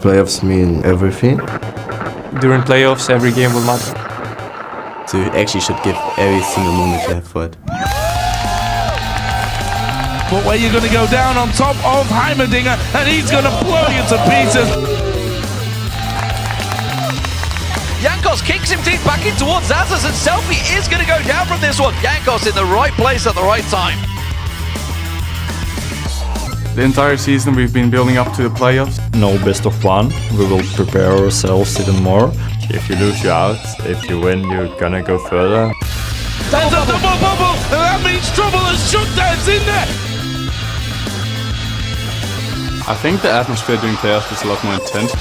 Playoffs mean everything. During playoffs, every game will matter. So you actually should give every single moment you have for it. But where you're going to go down on top of Heimerdinger, and he's going to blow you to pieces. Jankos kicks him deep back in towards Tzortziou, and Selfie is going to go down from this one. Jankos in the right place at the right time. The entire season we've been building up to the playoffs. No best of one. We will prepare ourselves even more. If you lose, you're out. If you win, you're gonna go further. There's a double bubble, and that means trouble and shutdowns in there. I think the atmosphere during playoffs was a lot more intense.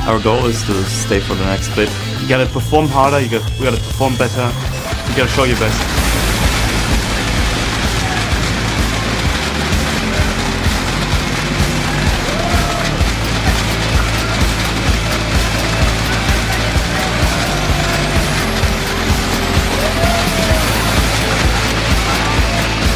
Our goal is to stay for the next split. You gotta perform harder, we gotta perform better, you gotta show your best.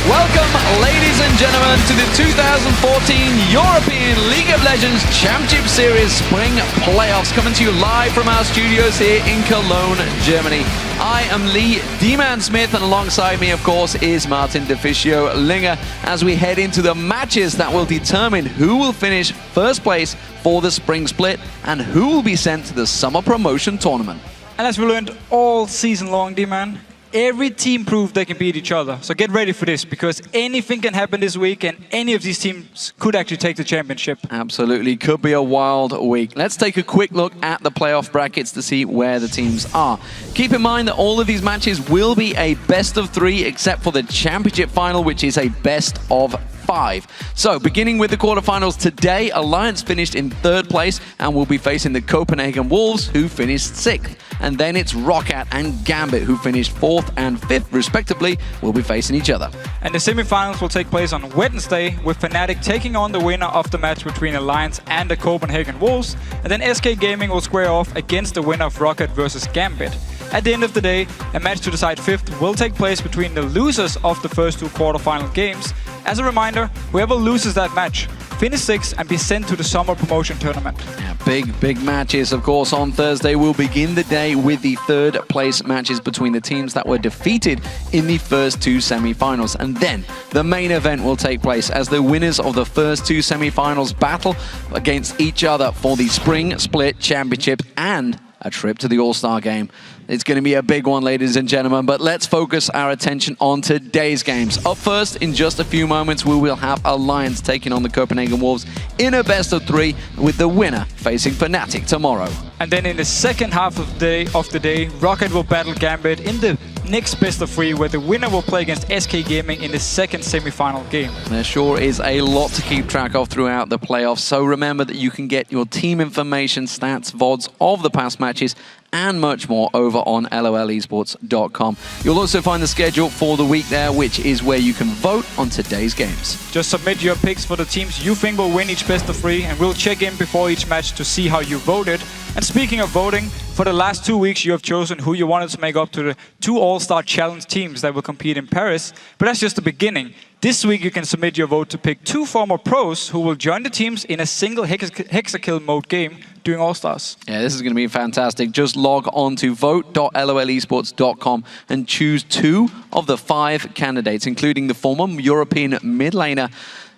Welcome, ladies and gentlemen, to the 2014 European League of Legends Championship Series Spring Playoffs, coming to you live from our studios here in Cologne, Germany. I am Lee D-Man Smith, and alongside me, of course, is Martin Deficio Linger, as we head into the matches that will determine who will finish first place for the Spring Split and who will be sent to the Summer Promotion Tournament. And as we learned all season long, D-Man, every team proved they can beat each other. So get ready for this, because anything can happen this week and any of these teams could actually take the championship. Absolutely, could be a wild week. Let's take a quick look at the playoff brackets to see where the teams are. Keep in mind that all of these matches will be a best of 3, except for the championship final, which is a best of 5. So, beginning with the quarterfinals today, Alliance finished in 3rd place and will be facing the Copenhagen Wolves, who finished 6th. And then it's Roccat and Gambit, who finished 4th and 5th, respectively, will be facing each other. And the semifinals will take place on Wednesday, with Fnatic taking on the winner of the match between Alliance and the Copenhagen Wolves. And then SK Gaming will square off against the winner of Roccat versus Gambit. At the end of the day, a match to decide 5th will take place between the losers of the first 2 quarterfinal games. As a reminder, whoever loses that match, finish 6th and be sent to the Summer Promotion Tournament. Yeah, big matches, of course. On Thursday, we'll begin the day with the 3rd place matches between the teams that were defeated in the first 2 semi-finals. And then the main event will take place as the winners of the first 2 semi-finals battle against each other for the Spring Split Championship and a trip to the All-Star Game. It's going to be a big one, ladies and gentlemen, but let's focus our attention on today's games. Up first, in just a few moments, we will have Alliance taking on the Copenhagen Wolves in a best of 3, with the winner facing Fnatic tomorrow. And then in the second half of the day, Roccat will battle Gambit in the next best of 3, where the winner will play against SK Gaming in the second semi-final game. There sure is a lot to keep track of throughout the playoffs, so remember that you can get your team information, stats, VODs of the past matches, and much more over on lolesports.com. You'll also find the schedule for the week there, which is where you can vote on today's games. Just submit your picks for the teams you think will win each best of 3, and we'll check in before each match to see how you voted. And speaking of voting, for the last 2 weeks you have chosen who you wanted to make up to the 2 All-Star Challenge teams that will compete in Paris, but that's just the beginning. This week you can submit your vote to pick 2 former pros who will join the teams in a single hexakill mode game during All-Stars. Yeah, this is going to be fantastic. Just log on to vote.lolesports.com and choose 2 of the 5 candidates, including the former European mid laner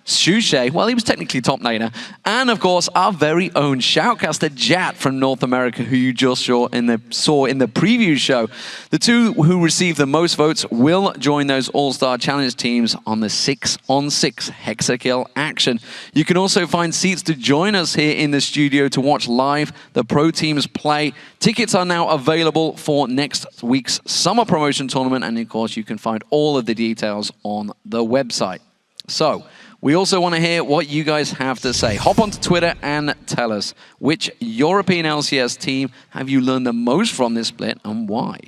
Shushay, well, he was technically top laner, and of course our very own shoutcaster Jat from North America, who you just saw in the preview show. The 2 who receive the most votes will join those All-Star Challenge teams on the 6-on-6 hexakill action. You can also find seats to join us here in the studio to watch live the pro teams play. Tickets are now available for next week's Summer Promotion Tournament, and of course you can find all of the details on the website. So, we also want to hear what you guys have to say. Hop onto Twitter and tell us, which European LCS team have you learned the most from this split and why?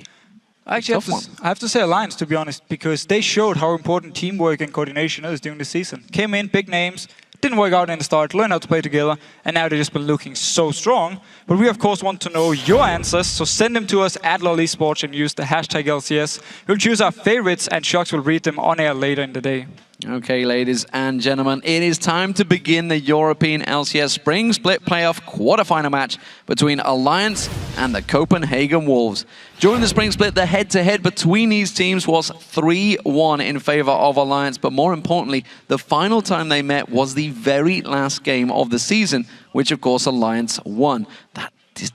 Actually, I have to say Alliance, to be honest, because they showed how important teamwork and coordination is during the season. Came in, big names, didn't work out in the start, learned how to play together, and now they've just been looking so strong. But we, of course, want to know your answers, so send them to us at LoleSports and use the hashtag LCS. We'll choose our favorites, and Shox will read them on air later in the day. Okay, ladies and gentlemen, it is time to begin the European LCS Spring Split Playoff quarterfinal match between Alliance and the Copenhagen Wolves. During the Spring Split, the head-to-head between these teams was 3-1 in favor of Alliance, but more importantly, the final time they met was the very last game of the season, which of course Alliance won. That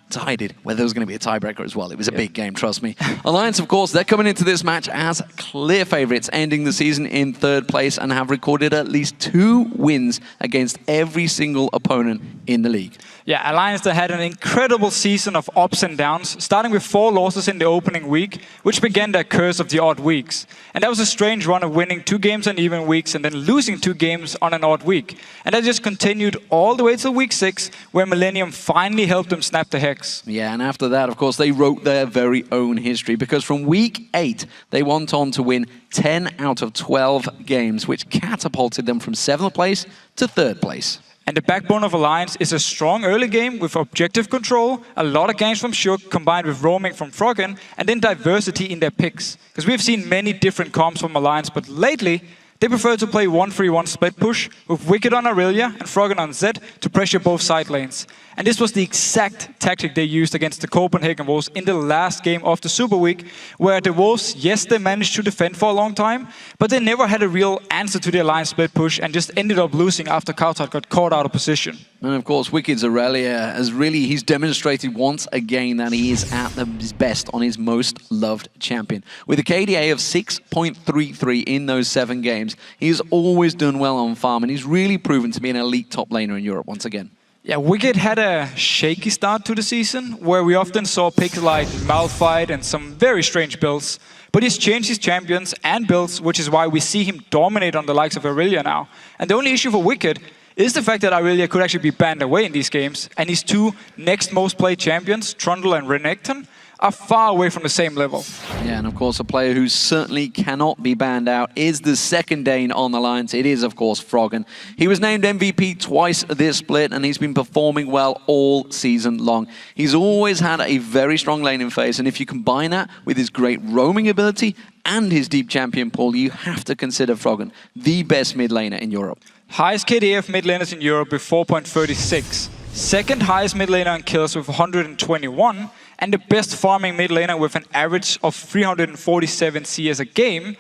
decided whether there was going to be a tiebreaker as well. It was a big game, trust me. Alliance, of course, they're coming into this match as clear favorites, ending the season in 3rd place and have recorded at least 2 wins against every single opponent in the league. Yeah, Alliance had an incredible season of ups and downs, starting with 4 losses in the opening week, which began their curse of the odd weeks. And that was a strange run of winning 2 games on even weeks and then losing 2 games on an odd week. And that just continued all the way to week 6, where Millennium finally helped them snap the hex. Yeah, and after that, of course, they wrote their very own history, because from week 8, they went on to win 10 out of 12 games, which catapulted them from 7th place to 3rd place. And the backbone of Alliance is a strong early game with objective control, a lot of ganks from Shook combined with roaming from Froggen, and then diversity in their picks. Because we've seen many different comps from Alliance, but lately they prefer to play 1-3-1 split push with Wickd on Aurelia and Froggen on Zed to pressure both side lanes. And this was the exact tactic they used against the Copenhagen Wolves in the last game of the Super Week, where the Wolves, yes, they managed to defend for a long time, but they never had a real answer to the Alliance split push and just ended up losing after cowTard got caught out of position. And of course, Wicked's Aurelia he's demonstrated once again that he is at his best on his most loved champion. With a KDA of 6.33 in those 7 games, he's always done well on farm, and he's really proven to be an elite top laner in Europe once again. Yeah, Wicked had a shaky start to the season, where we often saw picks like Malphite and some very strange builds. But he's changed his champions and builds, which is why we see him dominate on the likes of Aurelia now. And the only issue for Wicked is the fact that Aurelia could actually be banned away in these games, and his 2 next most played champions, Trundle and Renekton, are far away from the same level. Yeah, and of course a player who certainly cannot be banned out is the second Dane on Alliance. It is, of course, Froggen. He was named MVP twice this split, and he's been performing well all season long. He's always had a very strong laning phase, and if you combine that with his great roaming ability and his deep champion pool, you have to consider Froggen the best mid laner in Europe. Highest KDA of mid laners in Europe with 4.36. Second highest mid laner in kills with 121. And the best farming mid laner with an average of 347 CS a game,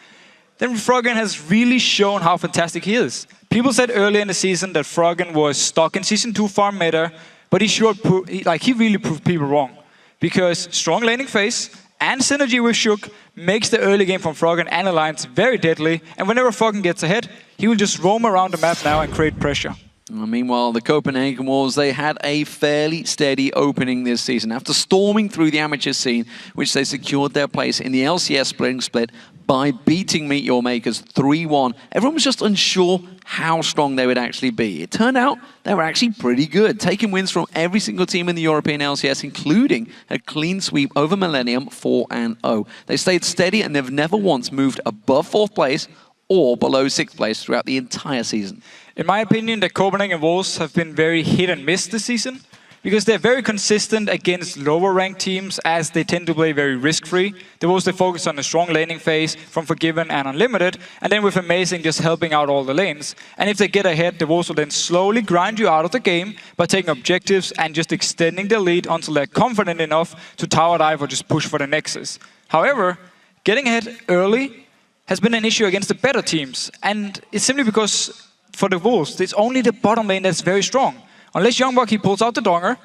then Froggen has really shown how fantastic he is. People said earlier in the season that Froggen was stuck in Season 2 farm meta, but he really proved people wrong. Because strong laning phase and synergy with Shook makes the early game from Froggen and Alliance very deadly, and whenever Froggen gets ahead, he will just roam around the map now and create pressure. Meanwhile, the Copenhagen Wolves, they had a fairly steady opening this season. After storming through the amateur scene, which they secured their place in the LCS Spring Split by beating Meet Your Makers 3-1, everyone was just unsure how strong they would actually be. It turned out they were actually pretty good, taking wins from every single team in the European LCS, including a clean sweep over Millennium 4-0. They stayed steady and they've never once moved above 4th place or below 6th place throughout the entire season. In my opinion, the Copenhagen Wolves have been very hit and miss this season, because they're very consistent against lower ranked teams, as they tend to play very risk-free. The Wolves, they focus on a strong laning phase from Forgiven and Unlimited, and then with Amazing just helping out all the lanes. And if they get ahead, the Wolves will then slowly grind you out of the game by taking objectives and just extending their lead until they're confident enough to tower dive or just push for the Nexus. However, getting ahead early has been an issue against the better teams, and it's simply because for the Wolves, it's only the bottom lane that's very strong. Unless YoungBuck, he pulls out the donger,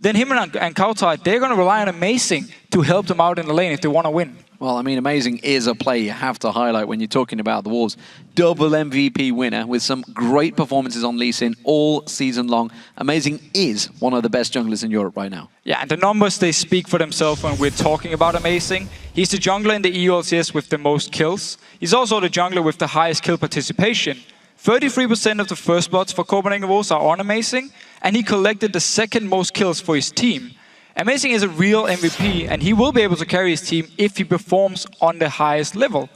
then him and cowTard, they're going to rely on Amazing to help them out in the lane if they want to win. Well, I mean, Amazing is a play you have to highlight when you're talking about the Wolves. Double MVP winner with some great performances on Lee Sin all season long. Amazing is one of the best junglers in Europe right now. Yeah, and the numbers, they speak for themselves when we're talking about Amazing. He's the jungler in the EU LCS with the most kills. He's also the jungler with the highest kill participation. 33% of the first bloods for Copenhagen Wolves are on Amazing, and he collected the 2nd most kills for his team. Amazing is a real MVP, and he will be able to carry his team if he performs on the highest level.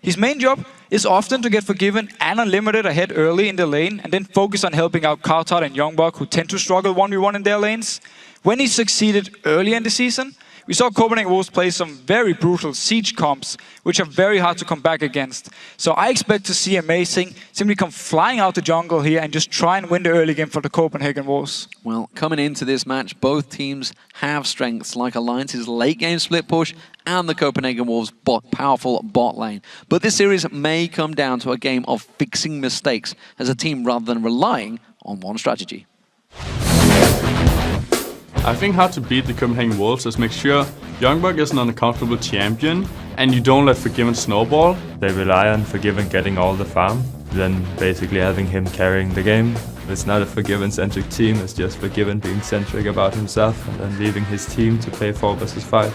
His main job is often to get Forgiven and Unlimited ahead early in the lane, and then focus on helping out cowTard and YoungBuck, who tend to struggle 1v1 in their lanes. When he succeeded early in the season, we saw Copenhagen Wolves play some very brutal siege comps, which are very hard to come back against. So I expect to see Amazing simply come flying out the jungle here and just try and win the early game for the Copenhagen Wolves. Well, coming into this match, both teams have strengths like Alliance's late game split push and the Copenhagen Wolves' powerful bot lane. But this series may come down to a game of fixing mistakes as a team rather than relying on one strategy. I think how to beat the Copenhagen Wolves is make sure YoungBuck is an uncomfortable champion and you don't let Forgiven snowball. They rely on Forgiven getting all the farm, then basically having him carrying the game. It's not a Forgiven-centric team, it's just Forgiven being centric about himself and then leaving his team to play 4 versus 5.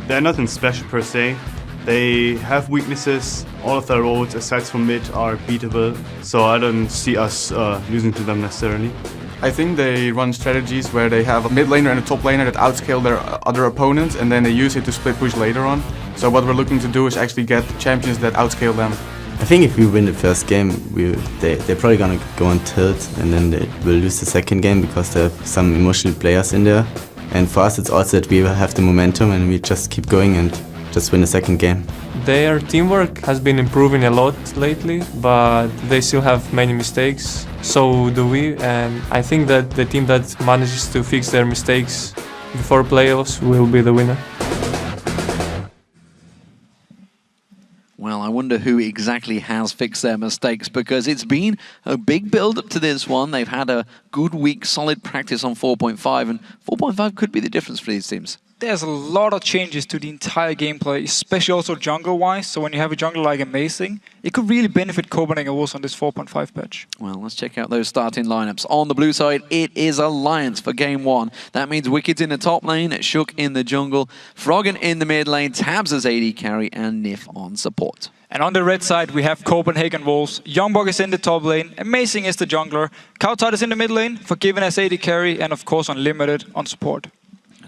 They're nothing special per se. They have weaknesses. All of their roles, aside from mid, are beatable. So I don't see us losing to them necessarily. I think they run strategies where they have a mid laner and a top laner that outscale their other opponents, and then they use it to split push later on. So what we're looking to do is actually get champions that outscale them. I think if we win the first game, they're probably gonna go on tilt, and then they will lose the second game because there are some emotional players in there. And for us, it's also that we have the momentum and we just keep going and just win the second game. Their teamwork has been improving a lot lately, but they still have many mistakes. So do we, and I think that the team that manages to fix their mistakes before playoffs will be the winner. Well, I wonder who exactly has fixed their mistakes, because it's been a big build-up to this one. They've had a good week, solid practice on 4.5, and 4.5 could be the difference for these teams. There's a lot of changes to the entire gameplay, especially also jungle-wise. So when you have a jungle like Amazing, it could really benefit Copenhagen Wolves on this 4.5 patch. Well, let's check out those starting lineups. On the blue side, it is Alliance for game 1. That means Wickd's in the top lane, Shook in the jungle, Froggen in the mid lane, Tabzz as AD carry, and Nyph on support. And on the red side, we have Copenhagen Wolves. YoungBuck is in the top lane, Amazing is the jungler, cowTard is in the mid lane, Forgiven as AD carry, and of course Unlimited on support.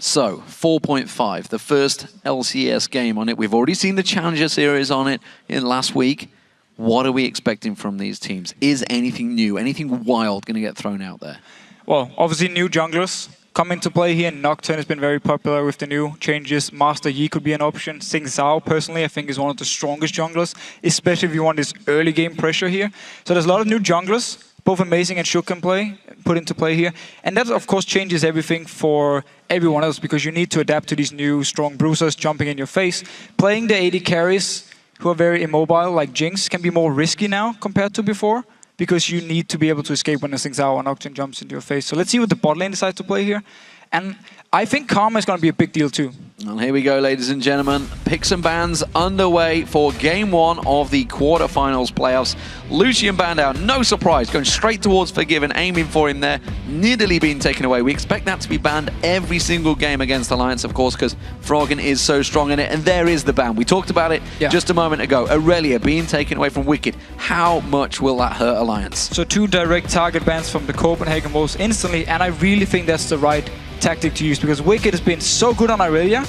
So, 4.5, the first LCS game on it. We've already seen the Challenger Series on it in last week. What are we expecting from these teams? Is anything new, anything wild going to get thrown out there? Well, obviously new junglers come into play here. Nocturne has been very popular with the new changes. Master Yi could be an option. Zhao, personally, I think is one of the strongest junglers, especially if you want this early game pressure here. So there's a lot of new junglers. Both Amazing and Shook can put into play here. And that, of course, changes everything for everyone else, because you need to adapt to these new strong bruisers jumping in your face. Playing the AD carries, who are very immobile, like Jinx, can be more risky now compared to before, because you need to be able to escape when a Zhao or Nocturne jumps into your face. So let's see what the bot lane decides to play here. And I think Karma is going to be a big deal too. Well, here we go, ladies and gentlemen. Picks and bans underway for game 1 of the quarterfinals playoffs. Lucian banned out, no surprise, going straight towards Forgiven, aiming for him there, nearly being taken away. We expect that to be banned every single game against Alliance, of course, because Froggen is so strong in it. And there is the ban. We talked about it just a moment ago. Aurelia being taken away from Wickd. How much will that hurt Alliance? So 2 direct target bans from the Copenhagen Wolves instantly, and I really think that's the right tactic to use, because Wickd has been so good on Aurelia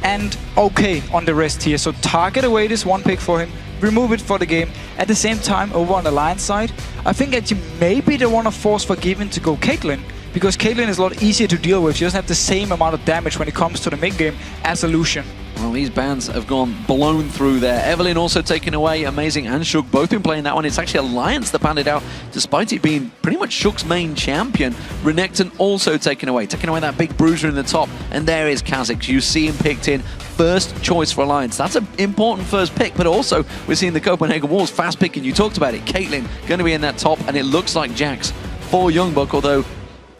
and okay on the rest here. So target away this 1 pick for him, remove it for the game. At the same time, over on the Alliance side, I think that maybe they want to force Forgiven to go Caitlyn, because Caitlyn is a lot easier to deal with. She doesn't have the same amount of damage when it comes to the mid game as a Lucian. Well, these bans have blown through there. Evelyn also taken away. Amazing and Shook both been playing that one. It's actually Alliance that banned it out, despite it being pretty much Shook's main champion. Renekton also taken away that big bruiser in the top. And there is Kha'Zix. You see him picked in. First choice for Alliance. That's an important first pick, but also we're seeing the Copenhagen Wolves fast picking. You talked about it. Caitlyn going to be in that top, and it looks like Jax for YoungBuck, although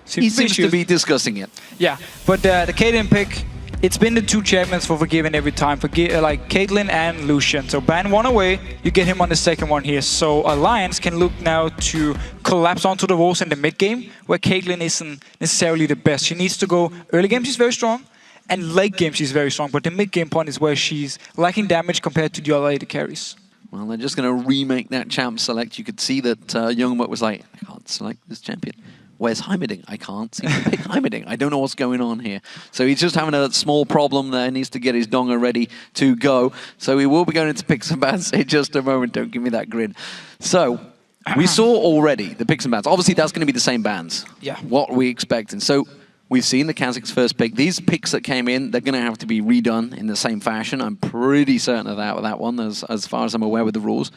he seems to be discussing it. Yeah, but the Caitlyn pick, it's been the 2 champions for Forgiven every time, like Caitlyn and Lucian. So ban 1 away, you get him on the second one here. So Alliance can look now to collapse onto the Wolves in the mid game, where Caitlyn isn't necessarily the best. She needs to go early game, she's very strong, and late game she's very strong, but the mid game point is where she's lacking damage compared to the other AD carries. Well, they're just going to remake that champ select. You could see that YoungBuck was like, I can't select this champion. Where's Heimerdinger? I can't seem to pick Heimerdinger. I don't know what's going on here. So he's just having a small problem there. Needs to get his donga ready to go. So we will be going into picks and bans in just a moment. Don't give me that grin. So we saw already the picks and bans. Obviously, that's going to be the same bans. Yeah. What are we expecting? So We've seen the Kha'Zix first pick. These picks that came in, they're going to have to be redone in the same fashion. I'm pretty certain of that with that one, as far as I'm aware with the rules.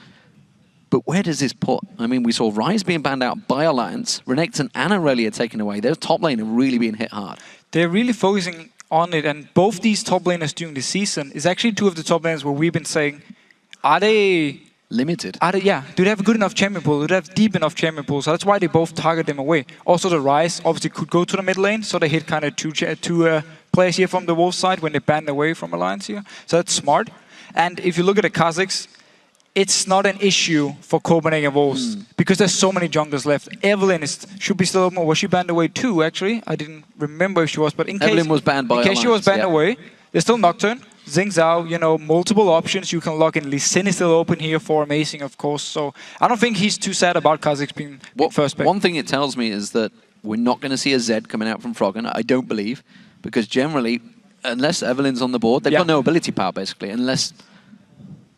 But where does this put? I mean, we saw Ryze being banned out by Alliance, Renekton and Aurelia taken away. Their top lane are really being hit hard. They're really focusing on it, and both these top laners during the season is actually two of the top laners where we've been saying, are they... limited? Do they have a good enough champion pool? Do they have deep enough champion pool? So that's why they both target them away. Also, the Ryze obviously could go to the mid lane, so they hit kind of two players here from the Wolves side when they banned away from Alliance here. So that's smart. And if you look at the Kha'Zix, it's not an issue for Copenhagen Wolves because there's so many junglers left. Evelyn should be still open. Was she banned away too, actually? I didn't remember if she was, but in Evelyn was banned by case she was banned away, there's still Nocturne. Ziggs out, you know, multiple options. You can log in. Lee Sin is still open here for Amazing, of course. So I don't think he's too sad about Kha'Zix being first pick. One thing it tells me is that we're not going to see a Zed coming out from Froggen. I don't believe, because generally, unless Evelyn's on the board, they've got no ability power, basically, unless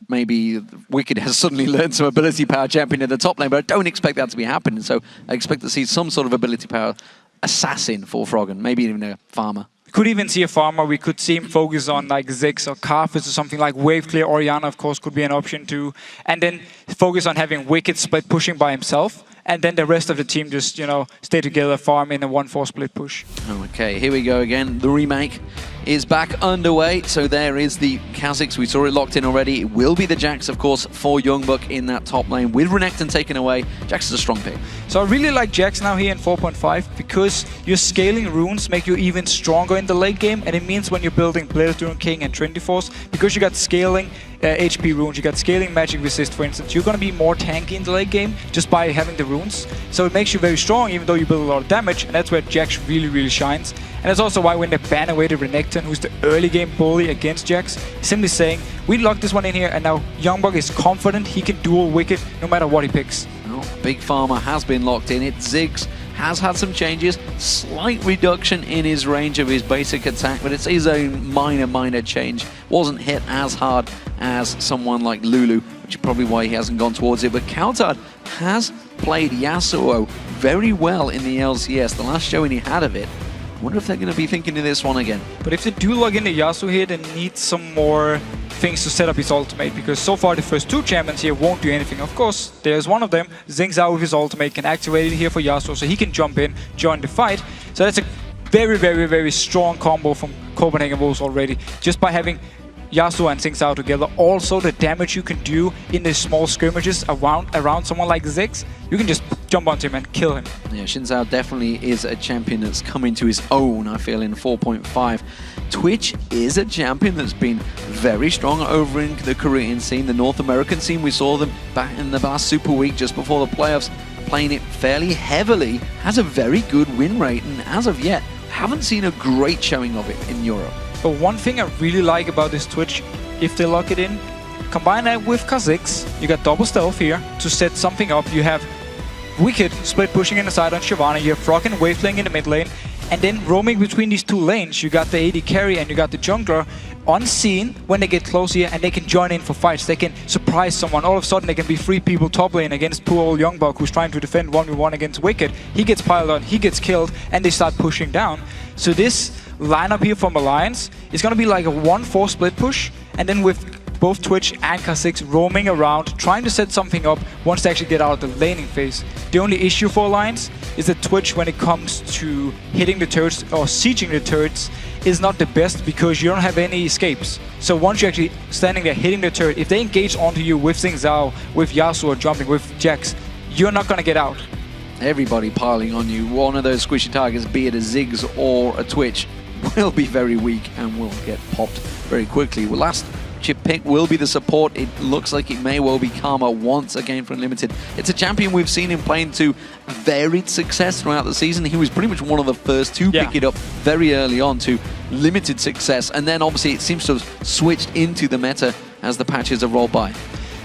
maybe Wickd has suddenly learned some ability power champion in the top lane, but I don't expect that to be happening. So I expect to see some sort of ability power assassin for Froggen, maybe even a farmer. Could even see a farmer. We could see him focus on like Ziggs or Carthage or something like Wave Clear. Orianna, of course, could be an option too. And then focus on having Wickd split pushing by himself. And then the rest of the team just, you know, stay together, farm in a 1-4 split push. Okay, here we go again. The remake is back underway. So there is the Kha'Zix. We saw it locked in already. It will be the Jax, of course, for YoungBuck in that top lane. With Renekton taken away, Jax is a strong pick. So I really like Jax now here in 4.5 because your scaling runes make you even stronger in the late game. And it means when you're building Blade King and Trinity Force, because you got scaling HP runes, you got scaling magic resist, for instance, you're going to be more tanky in the late game just by having the runes. So it makes you very strong even though you build a lot of damage, and that's where Jax really, really shines. And that's also why when they ban away the Renekton, who's the early game bully against Jax, simply saying, we locked this one in here and now YoungBuck is confident he can duel Wicked no matter what he picks. Big Farmer has been locked in. Ziggs has had some changes, slight reduction in his range of his basic attack, but it's his own minor change. Wasn't hit as hard as someone like Lulu, which is probably why he hasn't gone towards it. But cowTard has played Yasuo very well in the LCS. The last showing he had of it. I wonder if they're going to be thinking of this one again. But if they do log into Yasuo here, they need some more things to set up his ultimate, because so far the first two champions here won't do anything. Of course, there's one of them, Ziggs out with his ultimate, can activate it here for Yasuo, so he can jump in, join the fight. So that's a very, very, very strong combo from Copenhagen Wolves already, just by having Yasuo and Ziggs out together. Also, the damage you can do in the small skirmishes around someone like Ziggs, you can just jump onto him and kill him. Yeah, Shinzao definitely is a champion that's come into his own, I feel, in 4.5. Twitch is a champion that's been very strong over in the Korean scene, the North American scene. We saw them back in the last Super Week just before the playoffs, playing it fairly heavily, has a very good win rate, and as of yet, haven't seen a great showing of it in Europe. But one thing I really like about this Twitch, if they lock it in, combine that with Kha'Zix, you got double stealth here to set something up. You have Wickd split pushing in the side on Shyvana, you have Froggen wave playing in the mid lane, and then roaming between these two lanes, you got the AD carry and you got the jungler unseen when they get close here, and they can join in for fights. They can surprise someone. All of a sudden, they can be 3 people top lane against poor old YoungBuck who's trying to defend 1v1 against Wickd. He gets piled on, he gets killed, and they start pushing down. So this lineup here from Alliance is going to be like a 1-4 split push, and then with both Twitch and Kha'Zix roaming around, trying to set something up once they actually get out of the laning phase. The only issue for Alliance is that Twitch, when it comes to hitting the turrets or sieging the turrets, is not the best because you don't have any escapes. So once you're actually standing there hitting the turret, if they engage onto you with Zhao, with Yasuo jumping, with Jax, you're not going to get out. Everybody piling on you. One of those squishy targets, be it a Ziggs or a Twitch, will be very weak and will get popped very quickly. Well, last chip pick will be the support. It looks like it may well be Karma once again for Unlimited. It's a champion we've seen him playing to varied success throughout the season. He was pretty much one of the first to pick it up very early on to limited success, and then obviously it seems to have switched into the meta as the patches have rolled by.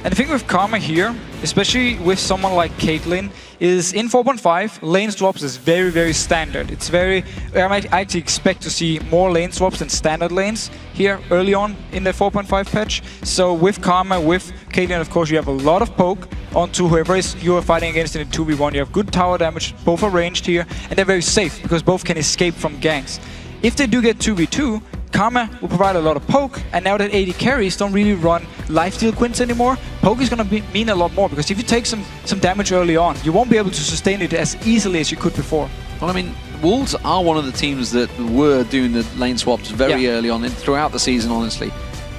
And the thing with Karma here, especially with someone like Caitlyn, is in 4.5, lane swaps is very, very standard. It's very... I might actually expect to see more lane swaps than standard lanes here early on in the 4.5 patch. So with Karma, with Caitlyn, of course, you have a lot of poke onto whoever is you are fighting against in a 2v1. You have good tower damage, both are ranged here, and they're very safe because both can escape from ganks. If they do get 2v2, Karma will provide a lot of poke, and now that AD carries don't really run lifesteal quints anymore, poke is going to mean a lot more, because if you take some damage early on, you won't be able to sustain it as easily as you could before. Well, I mean, Wolves are one of the teams that were doing the lane swaps very early on and throughout the season, honestly.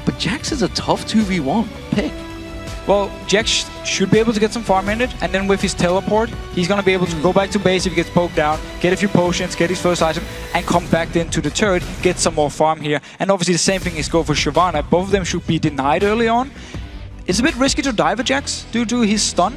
But Jax is a tough 2v1 pick. Well, Jax should be able to get some farm in it, and then with his teleport, he's going to be able to go back to base if he gets poked down, get a few potions, get his first item, and come back then to the turret, get some more farm here. And obviously the same thing is go for Shyvana. Both of them should be denied early on. It's a bit risky to dive at Jax due to his stun,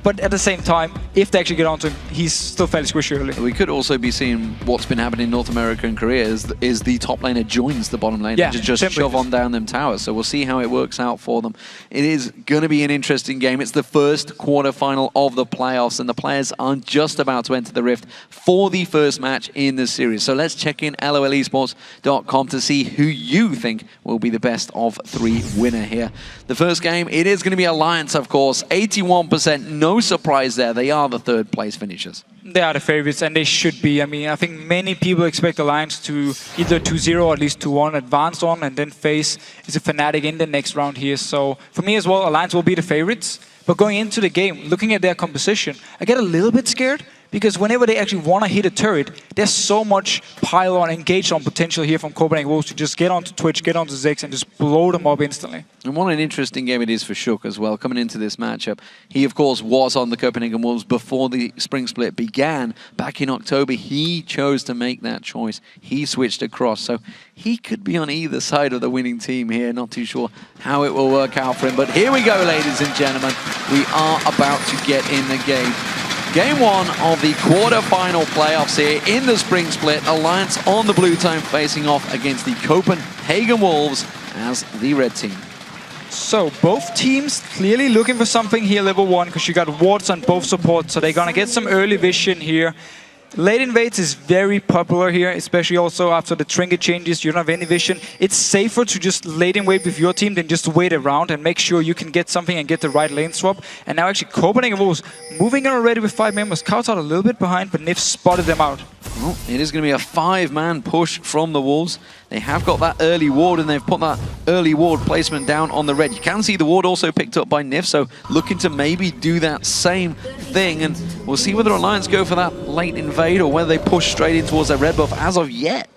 but at the same time, if they actually get onto him, he's still fairly squishy early. We could also be seeing what's been happening in North America and Korea is the top laner joins the bottom lane to just shove on down them towers. So we'll see how it works out for them. It is going to be an interesting game. It's the first quarterfinal of the playoffs, and the players are just about to enter the Rift for the first match in the series. So let's check in lolesports.com to see who you think will be the best of 3 winner here. The first game, it is going to be Alliance, of course. 81%, no surprise there. They are the 3rd place finishers. They are the favorites, and they should be. I mean, I think many people expect Alliance to either 2-0 or at least 2-1 advance on, and then face is a Fnatic in the next round here. So for me as well, Alliance will be the favorites. But going into the game, looking at their composition, I get a little bit scared, because whenever they actually want to hit a turret, there's so much pile-on, engage-on potential here from Copenhagen Wolves to just get onto Twitch, get onto Ziggs, and just blow them up instantly. And what an interesting game it is for Shook as well, coming into this matchup. He, of course, was on the Copenhagen Wolves before the spring split began. Back in October, he chose to make that choice. He switched across, so he could be on either side of the winning team here. Not too sure how it will work out for him. But here we go, ladies and gentlemen. We are about to get in the game. Game 1 of the quarter-final playoffs here in the spring split. Alliance on the blue team facing off against the Copenhagen Wolves as the red team. So both teams clearly looking for something here level 1, because you got wards on both supports, so they're gonna get some early vision here. Late invades is very popular here, especially also after the trinket changes. You don't have any vision. It's safer to just late invade with your team than just wait around and make sure you can get something and get the right lane swap. And now actually Copenhagen Wolves moving in already with 5 members. cowTard a little bit behind, but Nyph spotted them out. Well, it is going to be a 5-man push from the Wolves. They have got that early ward, and they've put that early ward placement down on the red. You can see the ward also picked up by Nyph, so looking to maybe do that same thing. And we'll see whether Alliance go for that late invade or whether they push straight in towards that red buff. As of yet,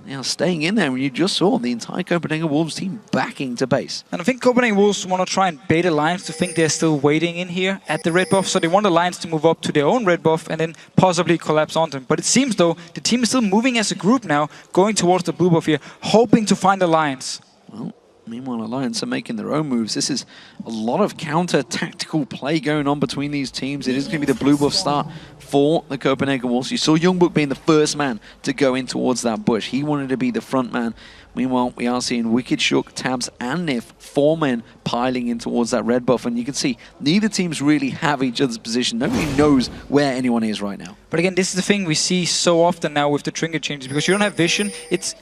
they are staying in there, and you just saw the entire Copenhagen Wolves team backing to base. And I think Copenhagen Wolves want to try and bait Alliance to think they're still waiting in here at the red buff, so they want Alliance to move up to their own red buff and then possibly collapse on them. But it seems though the team is still moving as a group now, going towards the blue buff here, hoping to find Alliance. Well, meanwhile, Alliance are making their own moves. This is a lot of counter-tactical play going on between these teams. It is going to be the blue buff start for the Copenhagen Wolves. You saw YoungBuck being the first man to go in towards that bush. He wanted to be the front man. Meanwhile, we are seeing Wickd, Shook, Tabzz, and Nyph, 4 men piling in towards that red buff. And you can see neither teams really have each other's position. Nobody knows where anyone is right now. But again, this is the thing we see so often now with the trinket changes, because you don't have vision.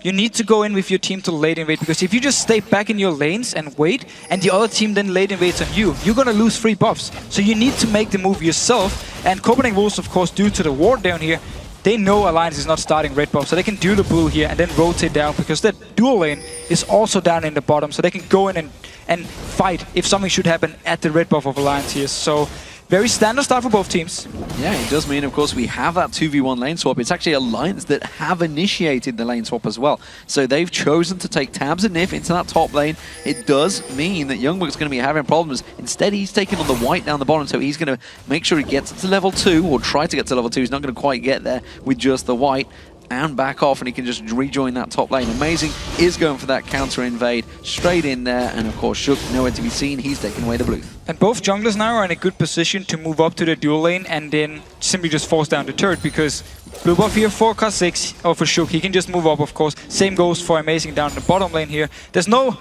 You need to go in with your team to late invade, because if you just stay back in your lanes and wait, and the other team then late invades on you, you're gonna lose free buffs. So you need to make the move yourself. And Copenhagen Wolves, of course, due to the ward down here, they know Alliance is not starting red buff, so they can do the blue here and then rotate down, because that dual lane is also down in the bottom, so they can go in and fight if something should happen at the red buff of Alliance here. So very standard start for both teams. Yeah, it does mean, of course, we have that 2v1 lane swap. It's actually Alliance that have initiated the lane swap as well. So they've chosen to take Tabzz and Nyph into that top lane. It does mean that YoungBuck's going to be having problems. Instead, he's taking on the white down the bottom, so he's going to make sure he gets to level 2, or try to get to level 2. He's not going to quite get there with just the white. And back off, and he can just rejoin that top lane. Amazing is going for that counter invade straight in there, and of course Shook nowhere to be seen. He's taking away the blue. And both junglers now are in a good position to move up to the dual lane and then simply just force down the turret, because blue buff here for Kha'Zix, or for Shook, he can just move up, of course. Same goes for Amazing down in the bottom lane here. There's no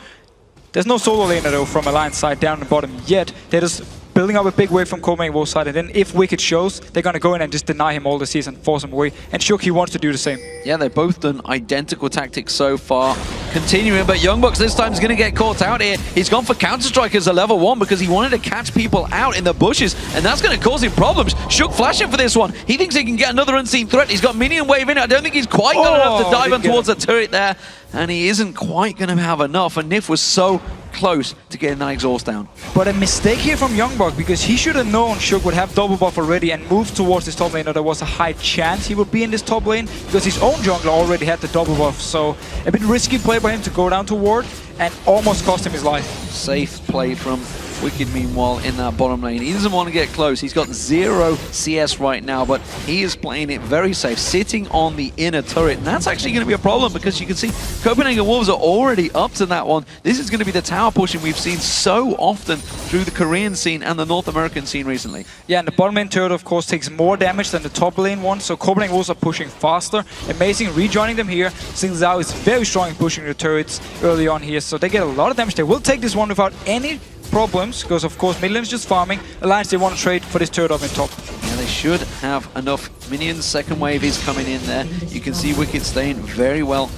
solo laner though from Alliance side down the bottom yet. They're just building up a big wave from Copenhagen Wolves side, and then if Wickd shows, they're gonna go in and just deny him all the season, force him away. And Shook, he wants to do the same. Yeah, they've both done identical tactics so far. Continuing, but YoungBuck this time is going to get caught out here. He's gone for Counter-Strike as a level 1 because he wanted to catch people out in the bushes, and that's going to cause him problems. Shook flashing for this one. He thinks he can get another unseen threat. He's got minion wave in it. I don't think he's quite got enough to dive on towards the turret there, and he isn't quite going to have enough, and Nyph was so close to getting that exhaust down. But a mistake here from YoungBuck, because he should have known Shook would have double buff already and moved towards this top lane. There was a high chance he would be in this top lane because his own jungler already had the double buff. So a bit risky play by him to go down to ward and almost cost him his life. Safe play from Wickd, meanwhile, in that bottom lane. He doesn't want to get close. He's got 0 CS right now, but he is playing it very safe, sitting on the inner turret. And that's actually going to be a problem because you can see Copenhagen Wolves are already up to that one. This is going to be the tower pushing we've seen so often through the Korean scene and the North American scene recently. Yeah, and the bottom lane turret, of course, takes more damage than the top lane one, so Copenhagen Wolves are pushing faster. Amazing rejoining them here, since Zhao is very strong in pushing the turrets early on here, so they get a lot of damage. They will take this one without any problems, because of course mid lane is just farming. Alliance, they want to trade for this turret up in top. Yeah, they should have enough minions. Second wave is coming in there. You can see Wickd staying very well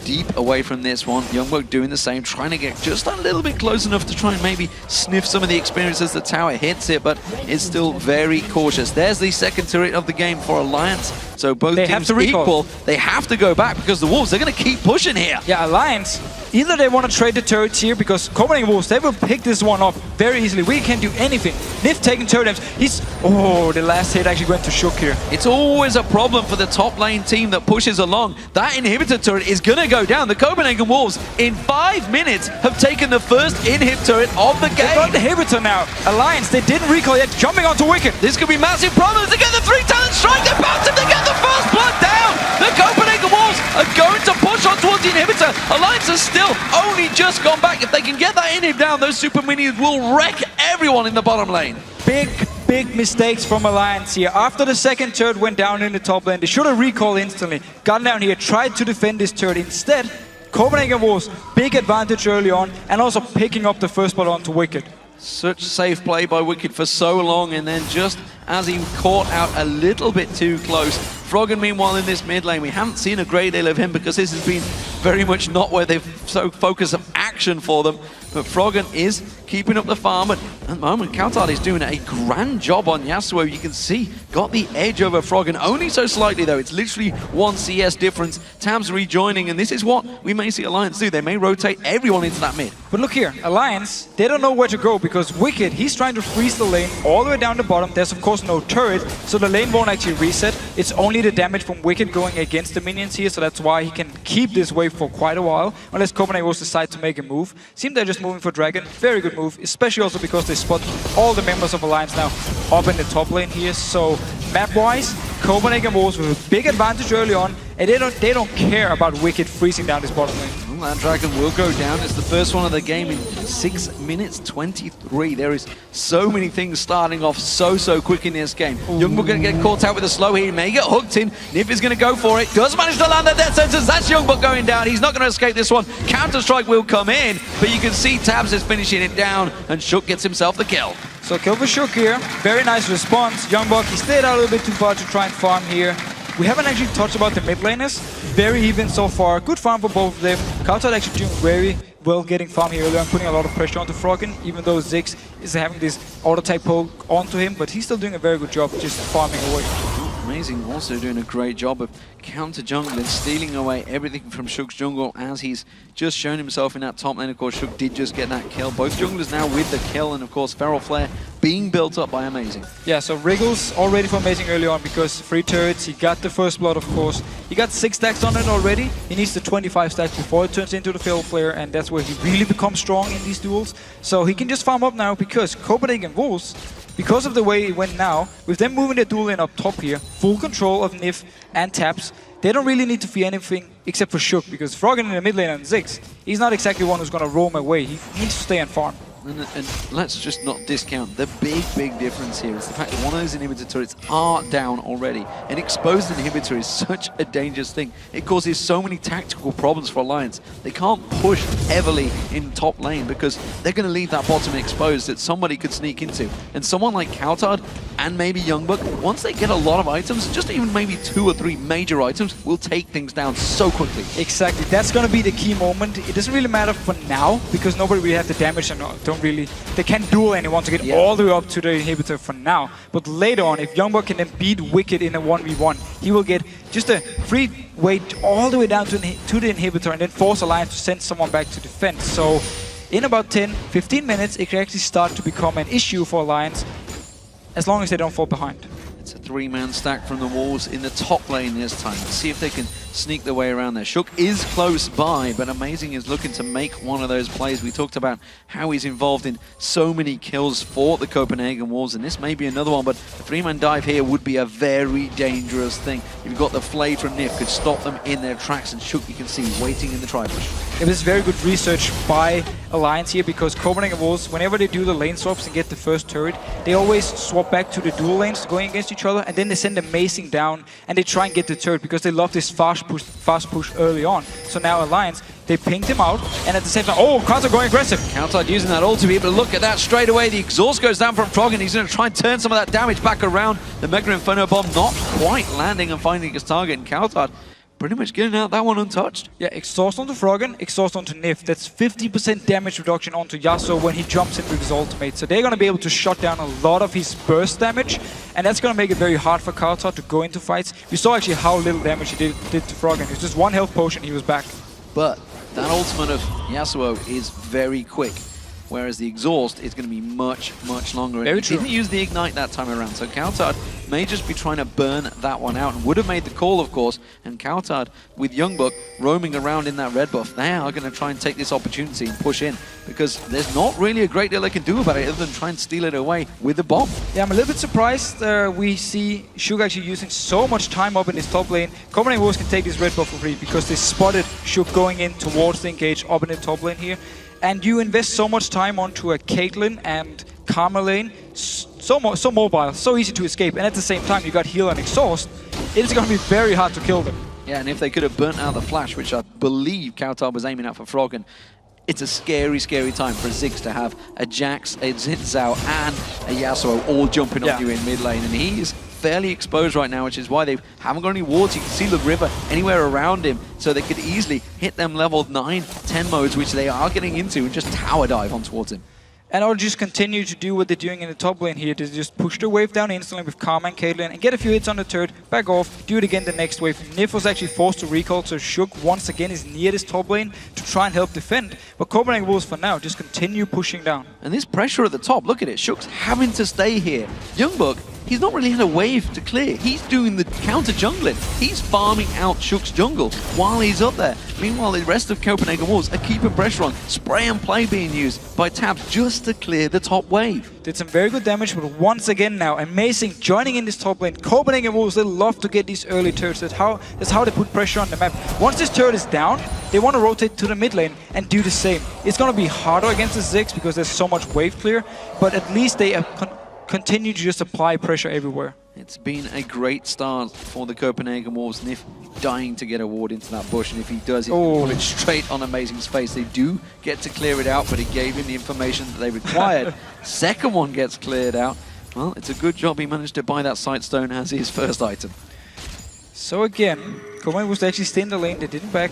deep away from this one. YoungBuck doing the same, trying to get just a little bit close enough to try and maybe sniff some of the experience as the tower hits it, but it's still very cautious. There's the second turret of the game for Alliance. So both teams equal. They have to go back because the Wolves, they're going to keep pushing here. Yeah, Alliance, either they want to trade the turrets here because Copenhagen Wolves, they will pick this one up very easily. We can't do anything. Nyph taking turret damage. Oh, the last hit actually went to Shook here. It's always a problem for the top lane team that pushes along. That inhibitor turret is going to go down. The Copenhagen Wolves, in 5 minutes, have taken the first inhib turret of the game. They got the inhibitor now. Alliance, they didn't recall yet. Jumping onto Wickd. This could be massive problems. They get the 3-talent strike. They bounce him. They get the first blood down. The Copenhagen Wolves are going to push on towards the inhibitor. Alliance has still only just gone back. If they can get that inhib down, those super minions will wreck everyone in the bottom lane. Big mistakes from Alliance here. After the second turret went down in the top lane, they should have recalled instantly. Got down here, tried to defend this turret. Instead, Copenhagen Wolves, big advantage early on, and also picking up the first blood onto Wickd. Such safe play by Wickd for so long, and then just as he caught out a little bit too close. Froggen, meanwhile, in this mid lane, we haven't seen a great deal of him because this has been very much not where they've so focused of action for them. But Froggen is keeping up the farm, but at the moment, cowTard is doing a grand job on Yasuo. You can see, got the edge over Froggen, only so slightly though. It's literally 1 CS difference. Tabzz rejoining, and this is what we may see Alliance do. They may rotate everyone into that mid. But look here, Alliance, they don't know where to go because Wickd, he's trying to freeze the lane all the way down the bottom. There's of course no turret, so the lane won't actually reset. It's only the damage from Wickd going against the minions here, so that's why he can keep this wave for quite a while, unless Copenhagen will decide to make a move. Seems they're just moving for Dragon. Very good move, especially also because they spot all the members of Alliance now up in the top lane here. So map-wise, Copenhagen Wolves with a big advantage early on, and they don't care about Wickd freezing down this bottom lane. That Dragon will go down. It's the first one of the game in 6 minutes 23. There is so many things starting off so quick in this game. YoungBuck going to get caught out with a slow here. He may get hooked in. Nyph is going to go for it. Does manage to land that death sentence. That's YoungBuck going down. He's not going to escape this one. Counter-Strike will come in, but you can see Tabzz is finishing it down, and Shook gets himself the kill. So kill for Shook here. Very nice response. YoungBuck, he stayed out a little bit too far to try and farm here. We haven't actually touched about the mid laners. Very even so far. Good farm for both of them. cowTard actually doing very well getting farm here earlier and putting a lot of pressure onto Froggen, even though Ziggs is having this auto-type poke onto him, but he's still doing a very good job just farming away. Amazing, also doing a great job of counter-jungling, stealing away everything from Shook's jungle as he's just shown himself in that top lane. Of course, Shook did just get that kill. Both junglers now with the kill, and of course, Feral Flare being built up by Amazing. Yeah, so Wriggles all ready for Amazing early on because 3 turrets, he got the first blood, of course. He got 6 stacks on it already. He needs the 25 stacks before it turns into the Feral Flare, and that's where he really becomes strong in these duels. So he can just farm up now because Copenhagen Wolves, because of the way it went now, with them moving their duel lane up top here, full control of Nyph and Tabzz, they don't really need to fear anything except for Shook, because Froggen in the mid lane and Ziggs, he's not exactly one who's going to roam away. He needs to stay and farm. And let's just not discount the big difference here is the fact that one of those inhibitor turrets are down already. An exposed inhibitor is such a dangerous thing. It causes so many tactical problems for Alliance. They can't push heavily in top lane because they're going to leave that bottom exposed that somebody could sneak into. And someone like cowTard and maybe YoungBuck, once they get a lot of items, just even maybe 2 or 3 major items, will take things down so quickly. Exactly, that's going to be the key moment. It doesn't really matter for now because nobody really have the damage and they can't duel anyone to get all the way up to the inhibitor for now. But later on, if YoungBuck can then beat Wickd in a 1v1, he will get just a free way all the way down to the inhibitor and then force Alliance to send someone back to defense. So in about 10-15 minutes, it can actually start to become an issue for Alliance as long as they don't fall behind. It's a 3-man stack from the Wolves in the top lane this time. Let's see if they can sneak their way around there. Shook is close by, but Amazing is looking to make one of those plays. We talked about how he's involved in so many kills for the Copenhagen Wolves, and this may be another one, but a 3-man dive here would be a very dangerous thing. You've got the Flay from Nyph, could stop them in their tracks, and Shook, you can see, waiting in the tri-push. It was very good research by Alliance here because Copenhagen Wolves, whenever they do the lane swaps and get the first turret, they always swap back to the dual lanes going against each other, and then they send Amazing down and they try and get the turret because they love this fast push early on. So now Alliance, they pinged him out, and at the same time, oh, cowTard going aggressive. cowTard using that ult to be able to look at that straight away. The exhaust goes down from Froggen. He's going to try and turn some of that damage back around. The Mega Inferno Bomb not quite landing and finding his target, and cowTard pretty much getting out that one untouched. Yeah, exhaust onto Froggen, exhaust onto Nyph. That's 50% damage reduction onto Yasuo when he jumps in with his ultimate. So they're going to be able to shut down a lot of his burst damage, and that's going to make it very hard for cowTard to go into fights. We saw actually how little damage he did to Froggen. It was just 1 health potion, he was back. But that ultimate of Yasuo is very quick, whereas the exhaust is going to be much longer. Very He true. didn't use the ignite that time around, so cowTard may just be trying to burn that one out, and would have made the call, of course. And cowTard, with YoungBuck roaming around in that red buff, they are going to try and take this opportunity and push in, because there's not really a great deal they can do about it other than try and steal it away with the bomb. Yeah, I'm a little bit surprised we see Shook actually using so much time up in his top lane. Copenhagen Wolves can take this red buff for free because they spotted Shook going in towards the engage up in the top lane here. And you invest so much time onto a Caitlyn and Karma lane, so mobile, so easy to escape, and at the same time you got heal and exhaust, it's going to be very hard to kill them. Yeah, and if they could have burnt out the flash, which I believe cowTard was aiming at for Froggen, it's a scary time for Ziggs to have a Jax, a Zhao, and a Yasuo all jumping on you in mid lane, and he is fairly exposed right now, which is why they haven't got any wards. You can see the river anywhere around him, so they could easily hit them level 9, 10 modes, which they are getting into, and just tower dive on towards him. And I'll just continue to do what they're doing in the top lane here, to just push the wave down instantly with Karma and Caitlyn and get a few hits on the turret, back off, do it again the next wave. Nyph was actually forced to recall, so Shook once again is near this top lane to try and help defend. But Copenhagen Wolves for now just continue pushing down. And this pressure at the top, look at it, Shook's having to stay here. YoungBuck, he's not really had a wave to clear. He's doing the counter jungling. He's farming out Shook's jungle while he's up there. Meanwhile, the rest of Copenhagen Wolves are keeping pressure on. Spray and play being used by Tabzz just to clear the top wave. Did some very good damage, but once again now, Amazing joining in this top lane. Copenhagen Wolves, they love to get these early turrets. That's how they put pressure on the map. Once this turret is down, they want to rotate to the mid lane and do the same. It's going to be harder against the Ziggs because there's so much wave clear, but at least they continue to just apply pressure everywhere. It's been a great start for the Copenhagen Wolves. Nyph dying to get a ward into that bush, and if he does, he can put it straight on Amazing's face. They do get to clear it out, but it gave him the information that they required. Second one gets cleared out. Well, it's a good job he managed to buy that Sightstone as his first item. So again, Copenhagen Wolves actually stay in the lane, they didn't back.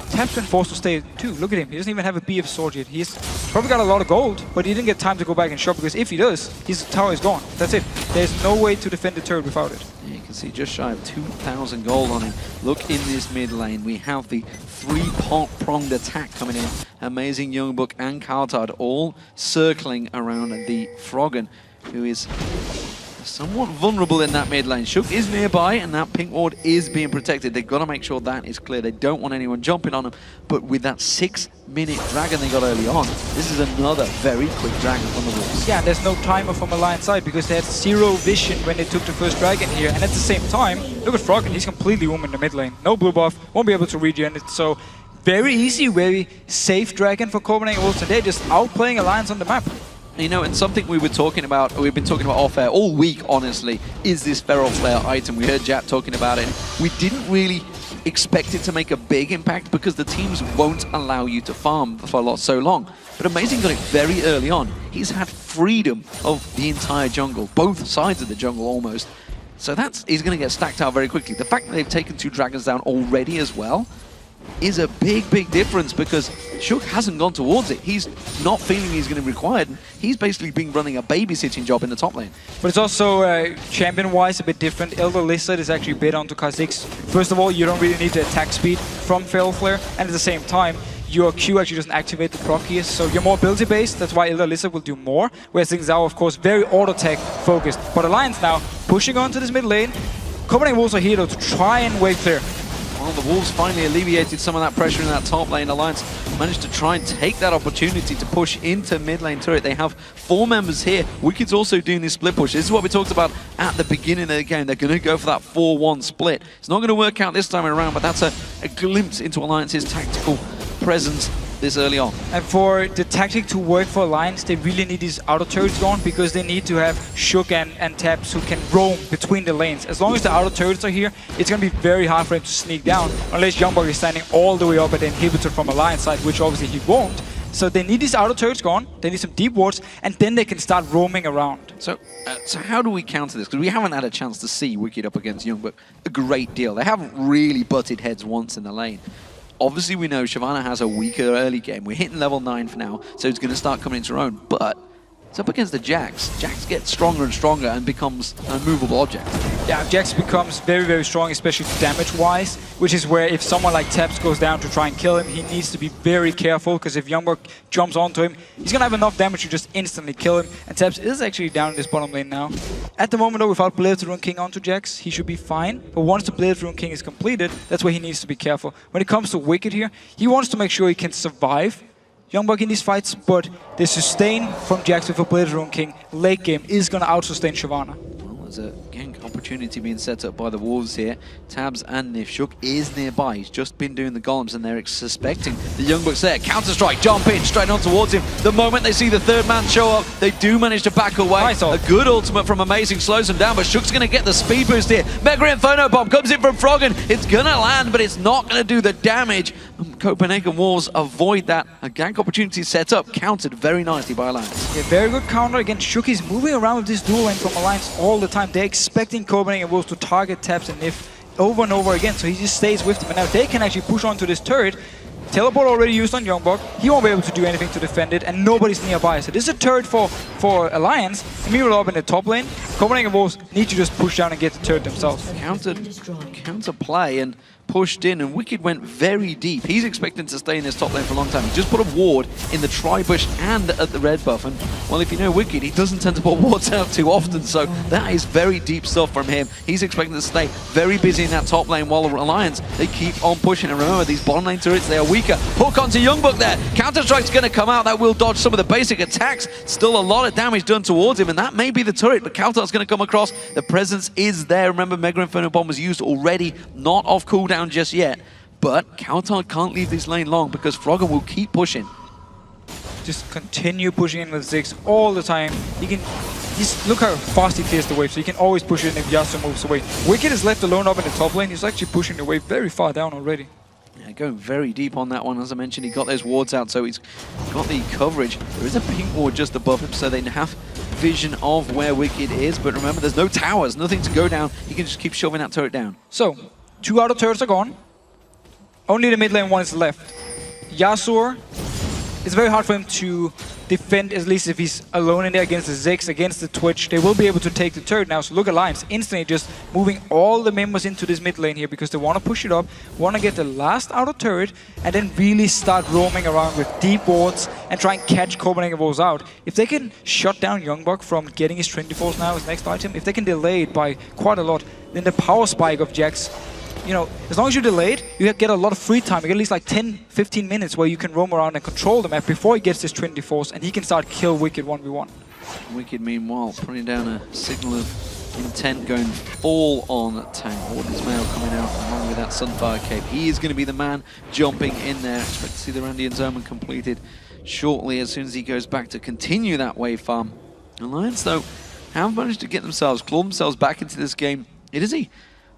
Tabzz been forced to stay too. Look at him, he doesn't even have a BF sword yet. He's probably got a lot of gold, but he didn't get time to go back and shop, because if he does, his tower is gone. That's it. There's no way to defend the turret without it. Yeah, you can see just shy of 2,000 gold on him. Look in this mid lane, we have the three-pronged attack coming in. Amazing YoungBuck and cowTard all circling around the Froggen, who is somewhat vulnerable in that mid lane. Shook is nearby, and that pink ward is being protected. They've got to make sure that is clear. They don't want anyone jumping on them. But with that 6-minute dragon they got early on, this is another very quick dragon from the Wolves. Yeah, there's no timer from Alliance side because they had zero vision when they took the first dragon here. And at the same time, look at Froggen. He's completely woman in the mid lane. No blue buff, won't be able to regen it. So very easy, very safe dragon for Copenhagen Wolves, and they're just outplaying Alliance on the map. You know, and something we've been talking about off air all week, honestly, is this Feral Flare item. We heard Jap talking about it. We didn't really expect it to make a big impact because the teams won't allow you to farm for so long. But Amazing got it very early on. He's had freedom of the entire jungle, both sides of the jungle almost. So he's going to get stacked out very quickly. The fact that they've taken 2 dragons down already as well is a big, big difference because Shook hasn't gone towards it. He's not feeling he's going to be required. He's basically been running a babysitting job in the top lane. But it's also, champion-wise, a bit different. Elder Lizard is actually bid onto Kha'Zix. First of all, you don't really need the attack speed from Feral Flare, and at the same time, your Q actually doesn't activate the proc, so you're more ability-based. That's why Elder Lizard will do more, whereas Zhao, of course, very auto-tech focused. But Alliance now, pushing onto this mid lane. Copenhagen Wolves are here, though, to try and wave clear. Well, the Wolves finally alleviated some of that pressure in that top lane. Alliance managed to try and take that opportunity to push into mid lane turret. They have 4 members here. Wicked's also doing this split push. This is what we talked about at the beginning of the game. They're going to go for that 4-1 split. It's not going to work out this time around, but that's a glimpse into Alliance's tactical presence this early on. And for the tactic to work for Alliance, they really need these outer turrets gone because they need to have Shook and Tabzz who can roam between the lanes. As long as the outer turrets are here, it's going to be very hard for him to sneak down unless YoungBuck is standing all the way up at the inhibitor from Alliance side, which obviously he won't. So they need these outer turrets gone, they need some deep wards, and then they can start roaming around. So how do we counter this? Because we haven't had a chance to see Wicked up against YoungBuck a great deal. They haven't really butted heads once in the lane. Obviously, we know Shyvana has a weaker early game. We're hitting level 9 for now, so it's going to start coming into her own. But it's up against the Jax. Jax gets stronger and stronger and becomes an unmovable object. Yeah, Jax becomes very, very strong, especially damage-wise, which is where if someone like Tabzz goes down to try and kill him, he needs to be very careful, because if YoungBuck jumps onto him, he's going to have enough damage to just instantly kill him. And Tabzz is actually down in this bottom lane now. At the moment, though, without Blade of the Rune King onto Jax, he should be fine. But once the Blade of the Rune King is completed, that's where he needs to be careful. When it comes to Wicked here, he wants to make sure he can survive YoungBuck in these fights, but the sustain from Jax with a Blade of the Rune King late game is going to out-sustain Shyvana. Well, there's a gank opportunity being set up by the Wolves here. Tabzz and Nyph. Shook is nearby. He's just been doing the golems and they're suspecting the YoungBuck's there. Counter-strike, jump in, straight on towards him. The moment they see the third man show up, they do manage to back away. Nice a good ultimate from Amazing slows him down, but Shook's going to get the speed boost here. Mega Inferno Bomb comes in from Froggen. It's going to land, but it's not going to do the damage. Copenhagen Wolves avoid that. A gank opportunity set up, countered very nicely by Alliance. Yeah, very good counter. Again, Shook is moving around with this dual lane from Alliance all the time. They're expecting Copenhagen Wolves to target Tabzz and Nyph over and over again, so he just stays with them. And now they can actually push onto this turret. Teleport already used on YoungBuck. He won't be able to do anything to defend it, and nobody's nearby. So this is a turret for Alliance. Immediately up in the top lane. Copenhagen Wolves need to just push down and get the turret themselves. Counter play and pushed in, and Wicked went very deep. He's expecting to stay in this top lane for a long time. He just put a ward in the tri-bush and at the red buff. And, well, if you know Wicked, he doesn't tend to put wards out too often, so that is very deep stuff from him. He's expecting to stay very busy in that top lane while Alliance, they keep on pushing. And remember, these bottom lane turrets, they are weaker. Hook onto YoungBuck there. Counter-Strike's going to come out. That will dodge some of the basic attacks. Still a lot of damage done towards him, and that may be the turret, but cowTard's going to come across. The presence is there. Remember, Mega Inferno Bomb was used already, not off cooldown just yet, but cowTard can't leave this lane long because Froggen will keep pushing. Just continue pushing in with Ziggs all the time. He can look how fast he clears the wave, so he can always push it in if Yasuo moves away. Wicked is left alone up in the top lane. He's actually pushing the wave very far down already. Yeah, going very deep on that one. As I mentioned, he got those wards out, so he's got the coverage. There is a pink ward just above him, so they have vision of where Wicked is. But remember, there's no towers, nothing to go down. He can just keep shoving that turret down. So, 2 outer turrets are gone. Only the mid lane one is left. Yasuo, it's very hard for him to defend, at least if he's alone in there against the Ziggs, against the Twitch. They will be able to take the turret now. So look at Alliance instantly just moving all the members into this mid lane here because they want to push it up, want to get the last outer turret, and then really start roaming around with deep wards and try and catch Copenhagen Wolves out. If they can shut down YoungBuck from getting his Trinity Force now, his next item, if they can delay it by quite a lot, then the power spike of Jax, you know, as long as you delayed, you get a lot of free time. You get at least like 10-15 minutes where you can roam around and control the map before he gets this Trinity Force, and he can start kill Wicked 1v1. Wicked, meanwhile, putting down a signal of intent going full on tank. Warden Ismail coming out along with that Sunfire Cape. He is going to be the man jumping in there. Expect to see the Randy and Zerman completed shortly as soon as he goes back to continue that wave farm. Alliance, though, have managed to get themselves, claw themselves back into this game. It is a,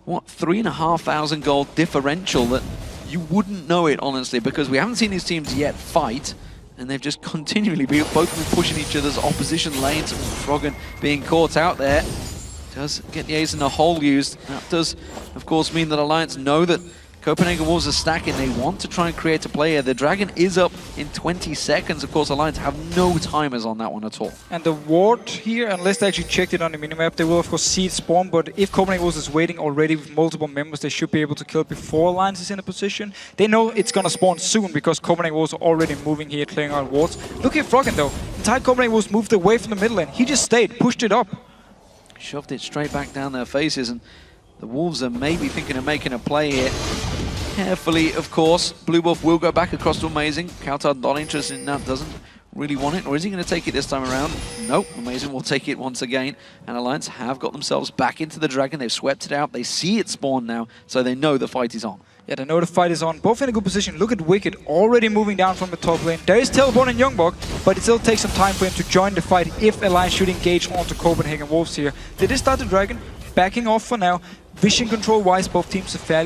what, 3,500 gold differential that you wouldn't know it, honestly, because we haven't seen these teams yet fight, and they've just continually both been pushing each other's opposition lanes. Froggen being caught out there does get the ace in the hole used. That does, of course, mean that Alliance know that Copenhagen Wolves are stacking. They want to try and create a play here. The Dragon is up in 20 seconds. Of course, Alliance have no timers on that one at all. And the ward here, unless they actually checked it on the minimap, they will of course see it spawn, but if Copenhagen Wolves is waiting already with multiple members, they should be able to kill it before Alliance is in a position. They know it's gonna spawn soon because Copenhagen Wolves are already moving here, clearing out wards. Look at Froggen though. Entire Copenhagen Wolves moved away from the middle lane. He just stayed, pushed it up. Shoved it straight back down their faces, and the Wolves are maybe thinking of making a play here. Carefully, of course. Blue buff will go back across to Amazing. cowTard not interested in that, doesn't really want it. Or is he going to take it this time around? Nope, Amazing will take it once again. And Alliance have got themselves back into the Dragon. They've swept it out. They see it spawn now, so they know the fight is on. Yeah, they know the fight is on. Both in a good position. Look at Wickd already moving down from the top lane. There is teleport in YoungBuck, but it still takes some time for him to join the fight if Alliance should engage onto Copenhagen Wolves here. They did start the Dragon, backing off for now. Vision control-wise, both teams are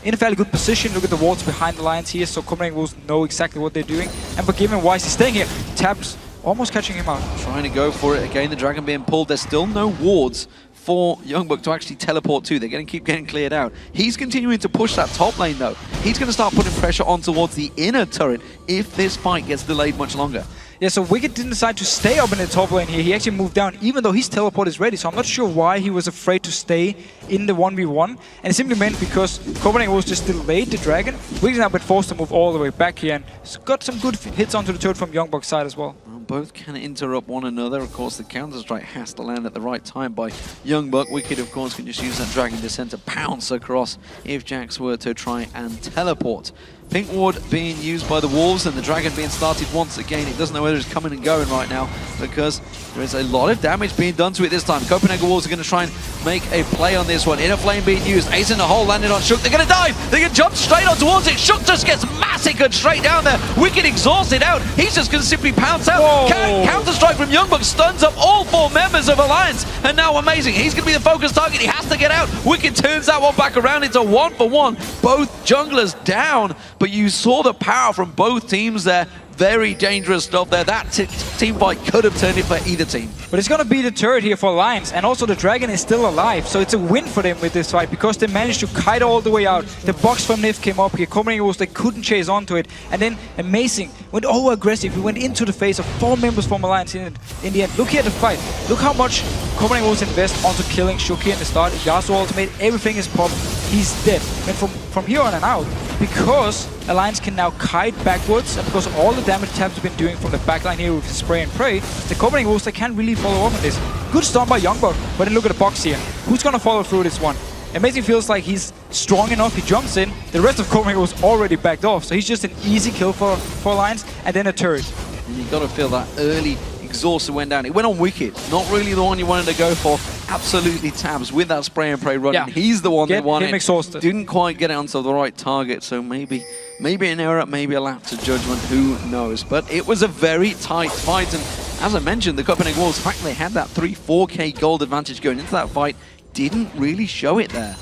in a fairly good position. Look at the wards behind the Lions here, so Copenhagen Wolves know exactly what they're doing. And Forgiven-wise, he's staying here. Tabzz almost catching him out. Trying to go for it again. The Dragon being pulled. There's still no wards for YoungBuck to actually teleport to. They're going to keep getting cleared out. He's continuing to push that top lane, though. He's going to start putting pressure on towards the inner turret if this fight gets delayed much longer. Yeah, so Wickd didn't decide to stay up in the top lane here. He actually moved down, even though his teleport is ready. So I'm not sure why he was afraid to stay in the 1v1. And it simply meant because Copenhagen was just delayed the Dragon. Wickd's now been forced to move all the way back here and got some good hits onto the turret from YoungBuck's side as well. Both can interrupt one another. Of course, the counter-strike has to land at the right time by YoungBuck. Wickd, of course, can just use that Dragon Descent to pounce across if Jax were to try and teleport. Pink ward being used by the Wolves and the Dragon being started once again. It doesn't know whether it's coming and going right now because there is a lot of damage being done to it this time. Copenhagen Wolves are going to try and make a play on this one. Inner flame being used. Ace in the hole landed on Shook. They're going to dive. They're going to jump straight on towards it. Shook just gets massacred straight down there. Wicked exhausted out. He's just going to simply pounce out. Counter-strike from YoungBuck stuns up all four members of Alliance. And now Amazing. He's going to be the focus target. He has to get out. Wicked turns that one back around. It's a 1-for-1. Both junglers down. But you saw the power from both teams there. Very dangerous stuff there. That team fight could have turned it for either team. But it's going to be the turret here for Alliance, and also the Dragon is still alive, so it's a win for them with this fight because they managed to kite all the way out. The box from Nyph came up here. Copenhagen Wolves, they couldn't chase onto it, and then Amazing went over aggressive. He went into the face of 4 members from Alliance in the end. Look here at the fight. Look how much Copenhagen Wolves invest onto killing Shook here in the start. Yasuo ultimate, everything is popped. He's dead. And from here on and out, because Alliance can now kite backwards, and because all the damage Tabzz has been doing from the backline here with his spray and pray, the Copenhagen Wolves, they can't really follow up on this. Good stun by YoungBuck, but then look at the box here. Who's gonna follow through this one? Amazing feels like he's strong enough, he jumps in. The rest of Copenhagen was already backed off, so he's just an easy kill for Alliance, and then a turret. And you gotta feel that early exhausted went down. It went on Wickd, not really the one you wanted to go for. Absolutely Tabzz with that spray and pray running. Yeah. He's the one that wanted. Exhausted. Didn't quite get it onto the right target, so maybe an error, maybe a lapse of judgment, who knows. But it was a very tight fight, and as I mentioned, the Copenhagen Wolves, the fact they had that 3-4k gold advantage going into that fight, didn't really show it there.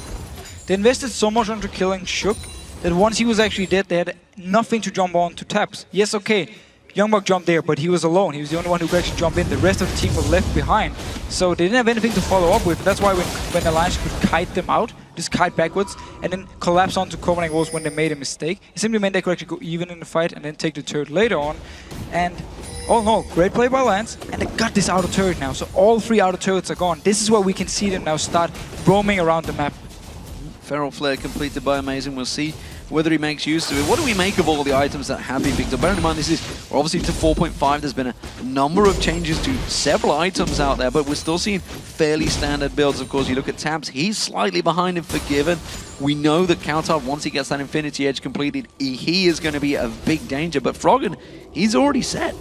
They invested so much into killing Shook that once he was actually dead, they had nothing to jump on to Tabzz. Yes, okay, YoungBuck jumped there, but he was alone. He was the only one who could actually jump in. The rest of the team was left behind. So they didn't have anything to follow up with. That's why when Alliance could kite them out, just kite backwards, and then collapse onto Copenhagen Wolves when they made a mistake, it simply meant they could actually go even in the fight and then take the turret later on. And all in all, great play by Alliance, and they got this outer turret now. So all 3 outer turrets are gone. This is where we can see them now start roaming around the map. Feral Flare completed by Amazing. We'll see whether he makes use of it. What do we make of all the items that have been picked up? Bearing in mind, we're obviously to 4.5. There's been a number of changes to several items out there, but we're still seeing fairly standard builds. Of course, you look at Tabzz, he's slightly behind in Forgiven. We know that cowTard, once he gets that Infinity Edge completed, he is going to be a big danger. But Froggen, he's already set.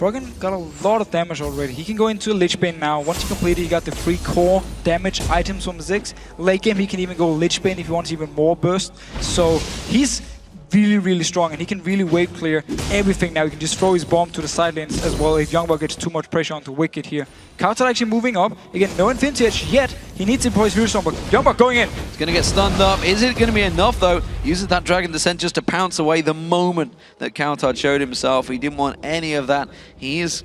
Froggen got a lot of damage already. He can go into a Lich Bane now. Once he completed, he got the 3 core damage items from Ziggs. Late game, he can even go Lich Bane if he wants even more burst. So he's really strong, and he can really wave clear everything now. He can just throw his bomb to the side lanes as well if YoungBuck gets too much pressure onto Wickd here. cowTard actually moving up. Again, no Infinity Edge yet. He needs to employ his Fury Storm, but YoungBuck going in. He's going to get stunned up. Is it going to be enough, though? Uses that Dragon Descent just to pounce away the moment that cowTard showed himself. He didn't want any of that. He is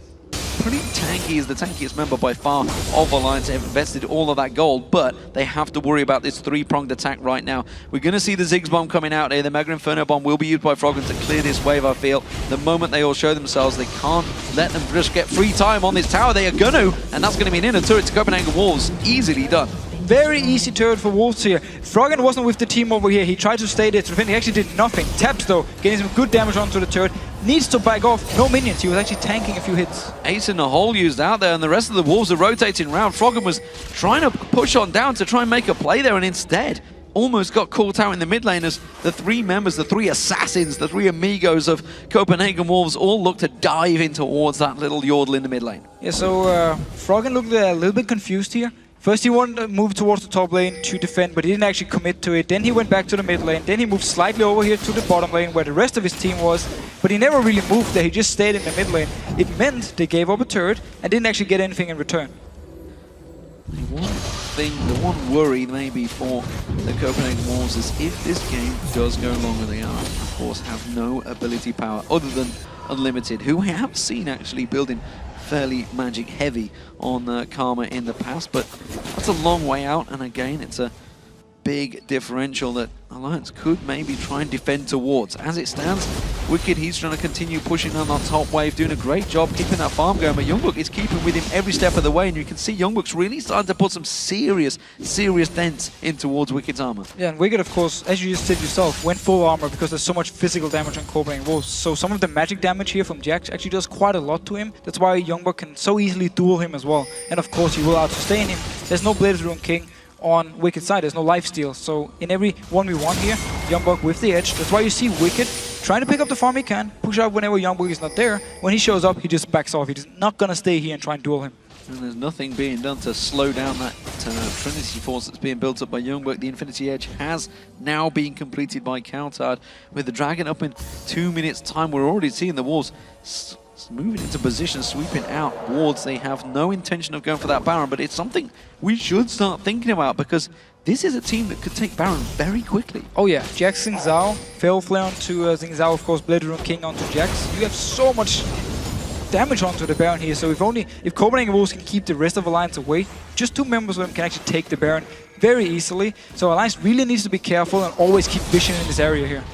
pretty tanky. He's the tankiest member by far of Alliance. They've invested all of that gold, but they have to worry about this 3-pronged attack right now. We're going to see the Ziggs bomb coming out here. The Mega Inferno bomb will be used by Froggen to clear this wave, I feel. The moment they all show themselves, they can't let them just get free time on this tower. They are going to, and that's going to be an inner turret to Copenhagen Wolves. Easily done. Very easy turret for Wolves here. Froggen wasn't with the team over here. He tried to stay there to defend. He actually did nothing. Tabzz, though, getting some good damage onto the turret. Needs to back off. No minions. He was actually tanking a few hits. Ace in the hole used out there, and the rest of the Wolves are rotating around. Froggen was trying to push on down to try and make a play there, and instead almost got caught out in the mid lane as the 3 members, the 3 assassins, the 3 amigos of Copenhagen Wolves all look to dive in towards that little yordle in the mid lane. Yeah, so Froggen looked a little bit confused here. First he wanted to move towards the top lane to defend, but he didn't actually commit to it. Then he went back to the mid lane. Then he moved slightly over here to the bottom lane where the rest of his team was. But he never really moved there. He just stayed in the mid lane. It meant they gave up a turret and didn't actually get anything in return. The one worry maybe for the Copenhagen Wolves is if this game does go longer, they are, of course, have no ability power other than Unlimited, who we have seen actually building fairly magic heavy on Karma in the past, but that's a long way out, and again it's a big differential that Alliance could maybe try and defend towards. As it stands, Wickd, he's trying to continue pushing on that top wave, doing a great job keeping that farm going, but YoungBuck is keeping with him every step of the way, and you can see YoungBuck's really starting to put some serious dents in towards Wicked's armor. Yeah, and Wickd, of course, as you just said yourself, went full armor because there's so much physical damage on Copenhagen Wolves. So some of the magic damage here from Jax actually does quite a lot to him. That's why YoungBuck can so easily duel him as well. And of course, he will out-sustain him. There's no Blade Rune King on Wicked's side, there's no lifesteal. So in every 1v1 here, YoungBuck with the edge. That's why you see Wickd trying to pick up the farm he can, push out whenever YoungBuck is not there. When he shows up, he just backs off. He's not gonna stay here and try and duel him. And there's nothing being done to slow down that Trinity Force that's being built up by YoungBuck. The Infinity Edge has now been completed by cowTard. With the Dragon up in 2 minutes time, we're already seeing the Wolves moving into position, sweeping out wards. They have no intention of going for that Baron, but it's something we should start thinking about because this is a team that could take Baron very quickly. Oh yeah, Jax Xing Zhao, Fail Flare onto Xing Zhao, of course, Blade Rune King onto Jax. You have so much damage onto the Baron here, so if Copenhagen Wolves can keep the rest of Alliance away, just 2 members of them can actually take the Baron very easily. So Alliance really needs to be careful and always keep vision in this area here.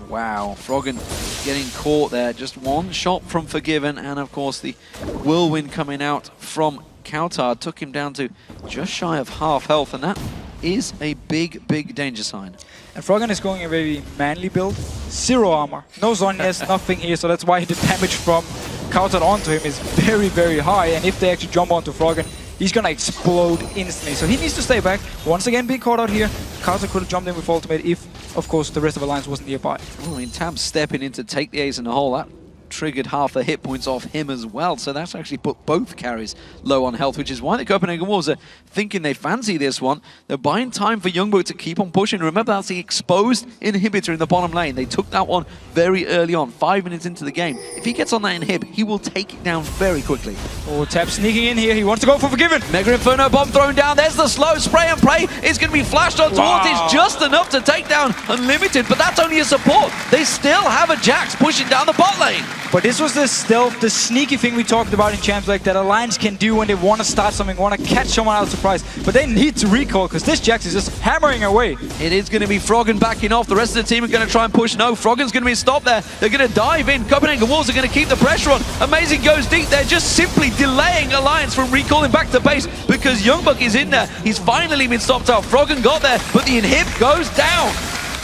Wow, Froggen getting caught there. Just one shot from Forgiven, and of course the Whirlwind coming out from cowTard took him down to just shy of half health, and that is a big danger sign. And Froggen is going a very manly build. 0 armor, no Zhonya's, nothing here, so that's why the damage from cowTard onto him is very high, and if they actually jump onto Froggen, he's gonna explode instantly. So he needs to stay back. Once again being caught out here. cowTard could have jumped in with ultimate if, of course, the rest of Alliance wasn't nearby. Well, I mean, Tabzz stepping in to take the ace in the hole. That triggered half the hit points off him as well, so that's actually put both carries low on health, which is why the Copenhagen Wolves are thinking they fancy this one. They're buying time for YoungBuck to keep on pushing. Remember, that's the exposed inhibitor in the bottom lane. They took that one very early on, 5 minutes into the game. If he gets on that inhib, he will take it down very quickly. Oh, Tabzz sneaking in here. He wants to go for Forgiven. Mega Inferno bomb thrown down. There's the slow spray and pray. It's going to be flashed on towards. It's just enough to take down Unlimited, but that's only a support. They still have a Jax pushing down the bot lane. But this was the stealth, the sneaky thing we talked about in Champs League that Alliance can do when they want to start something, want to catch someone out of surprise. But they need to recall because this Jax is just hammering away. It is going to be Froggen backing off. The rest of the team are going to try and push. No, Froggen's going to be stopped there. They're going to dive in. Copenhagen Wolves are going to keep the pressure on. Amazing goes deep. They're just simply delaying Alliance from recalling back to base because YoungBuck is in there. He's finally been stopped out. Froggen got there, but the inhib goes down.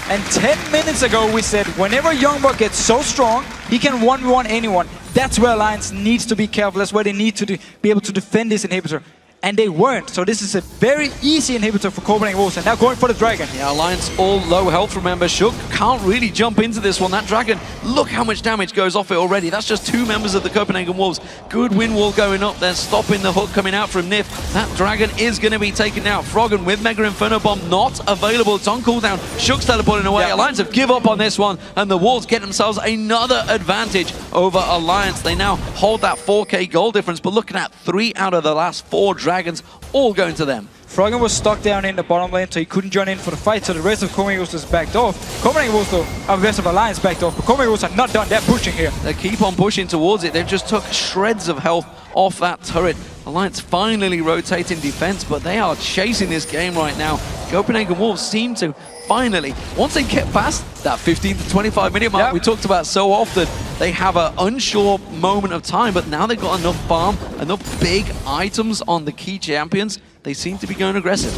And 10 minutes ago we said whenever YoungBuck gets so strong, he can 1v1 anyone. That's where Alliance needs to be careful. That's where they need to be able to defend this inhibitor. and they weren't. So this is a very easy inhibitor for Copenhagen Wolves, and now going for the Dragon. Yeah, Alliance all low health, remember. Shook can't really jump into this one. That Dragon, look how much damage goes off it already. That's just 2 members of the Copenhagen Wolves. Good wind wall going up there, stopping the hook coming out from Nyph. That Dragon is going to be taken out. Froggen with Mega Inferno Bomb not available. It's on cooldown. Shook's teleporting away. Alliance have give up on this one, and the Wolves get themselves another advantage over Alliance. They now hold that 4k goal difference, but looking at 3 out of the last 4 Dragons all going to them. Froggen was stuck down in the bottom lane, so he couldn't join in for the fight, so the rest of Copenhagen Wolves just backed off. Copenhagen Wolves, though, the rest of Alliance backed off, but Copenhagen Wolves are not done. They're pushing here. They keep on pushing towards it. They've just took shreds of health off that turret. Alliance finally rotating defense, but they are chasing this game right now. Copenhagen Wolves seem to finally, once they get past that 15 to 25 minute mark we talked about so often, they have an unsure moment of time, but now they've got enough farm, enough big items on the key champions. They seem to be going aggressive.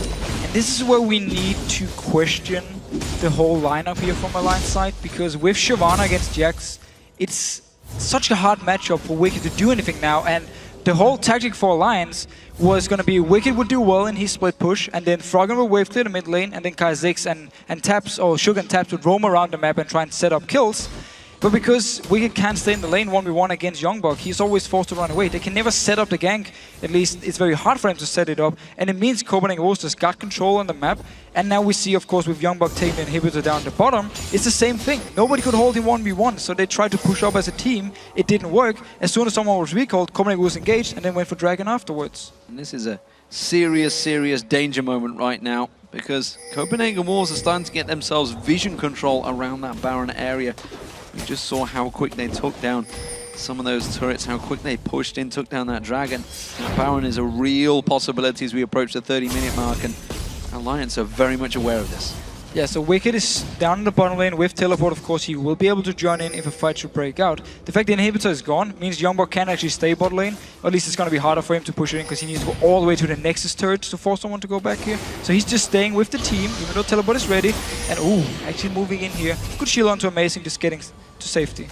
And this is where we need to question the whole lineup here from Alliance side, because with Shyvana against Jax, it's such a hard matchup for Wickd to do anything now, and the whole tactic for Alliance was going to be Wickd would do well in his split push, and then Froggen would wave clear the mid lane, and then Kha'Zix and Tabzz, or Shook and Tabzz would roam around the map and try and set up kills. But because Wickd can't stay in the lane 1v1 against YoungBuck, he's always forced to run away. They can never set up the gank. At least it's very hard for them to set it up. And it means Copenhagen Wolves just got control on the map. And now we see, of course, with YoungBuck taking the inhibitor down the bottom, it's the same thing. Nobody could hold him 1v1, so they tried to push up as a team. It didn't work. As soon as someone was recalled, Copenhagen Wolves engaged and then went for Dragon afterwards. And this is a serious danger moment right now, because Copenhagen Wolves are starting to get themselves vision control around that Baron area. We just saw how quick they took down some of those turrets, how quick they pushed in, took down that Dragon. Now, Baron is a real possibility as we approach the 30-minute mark, and Alliance are very much aware of this. Yeah, so Wickd is down in the bottom lane with teleport. Of course, he will be able to join in if a fight should break out. The fact the inhibitor is gone means YoungBuck can actually stay bot lane. Or at least it's going to be harder for him to push it in, because he needs to go all the way to the Nexus turret to force someone to go back here. So he's just staying with the team, even though teleport is ready. And ooh, actually moving in here. Good shield onto Amazing, just getting to safety.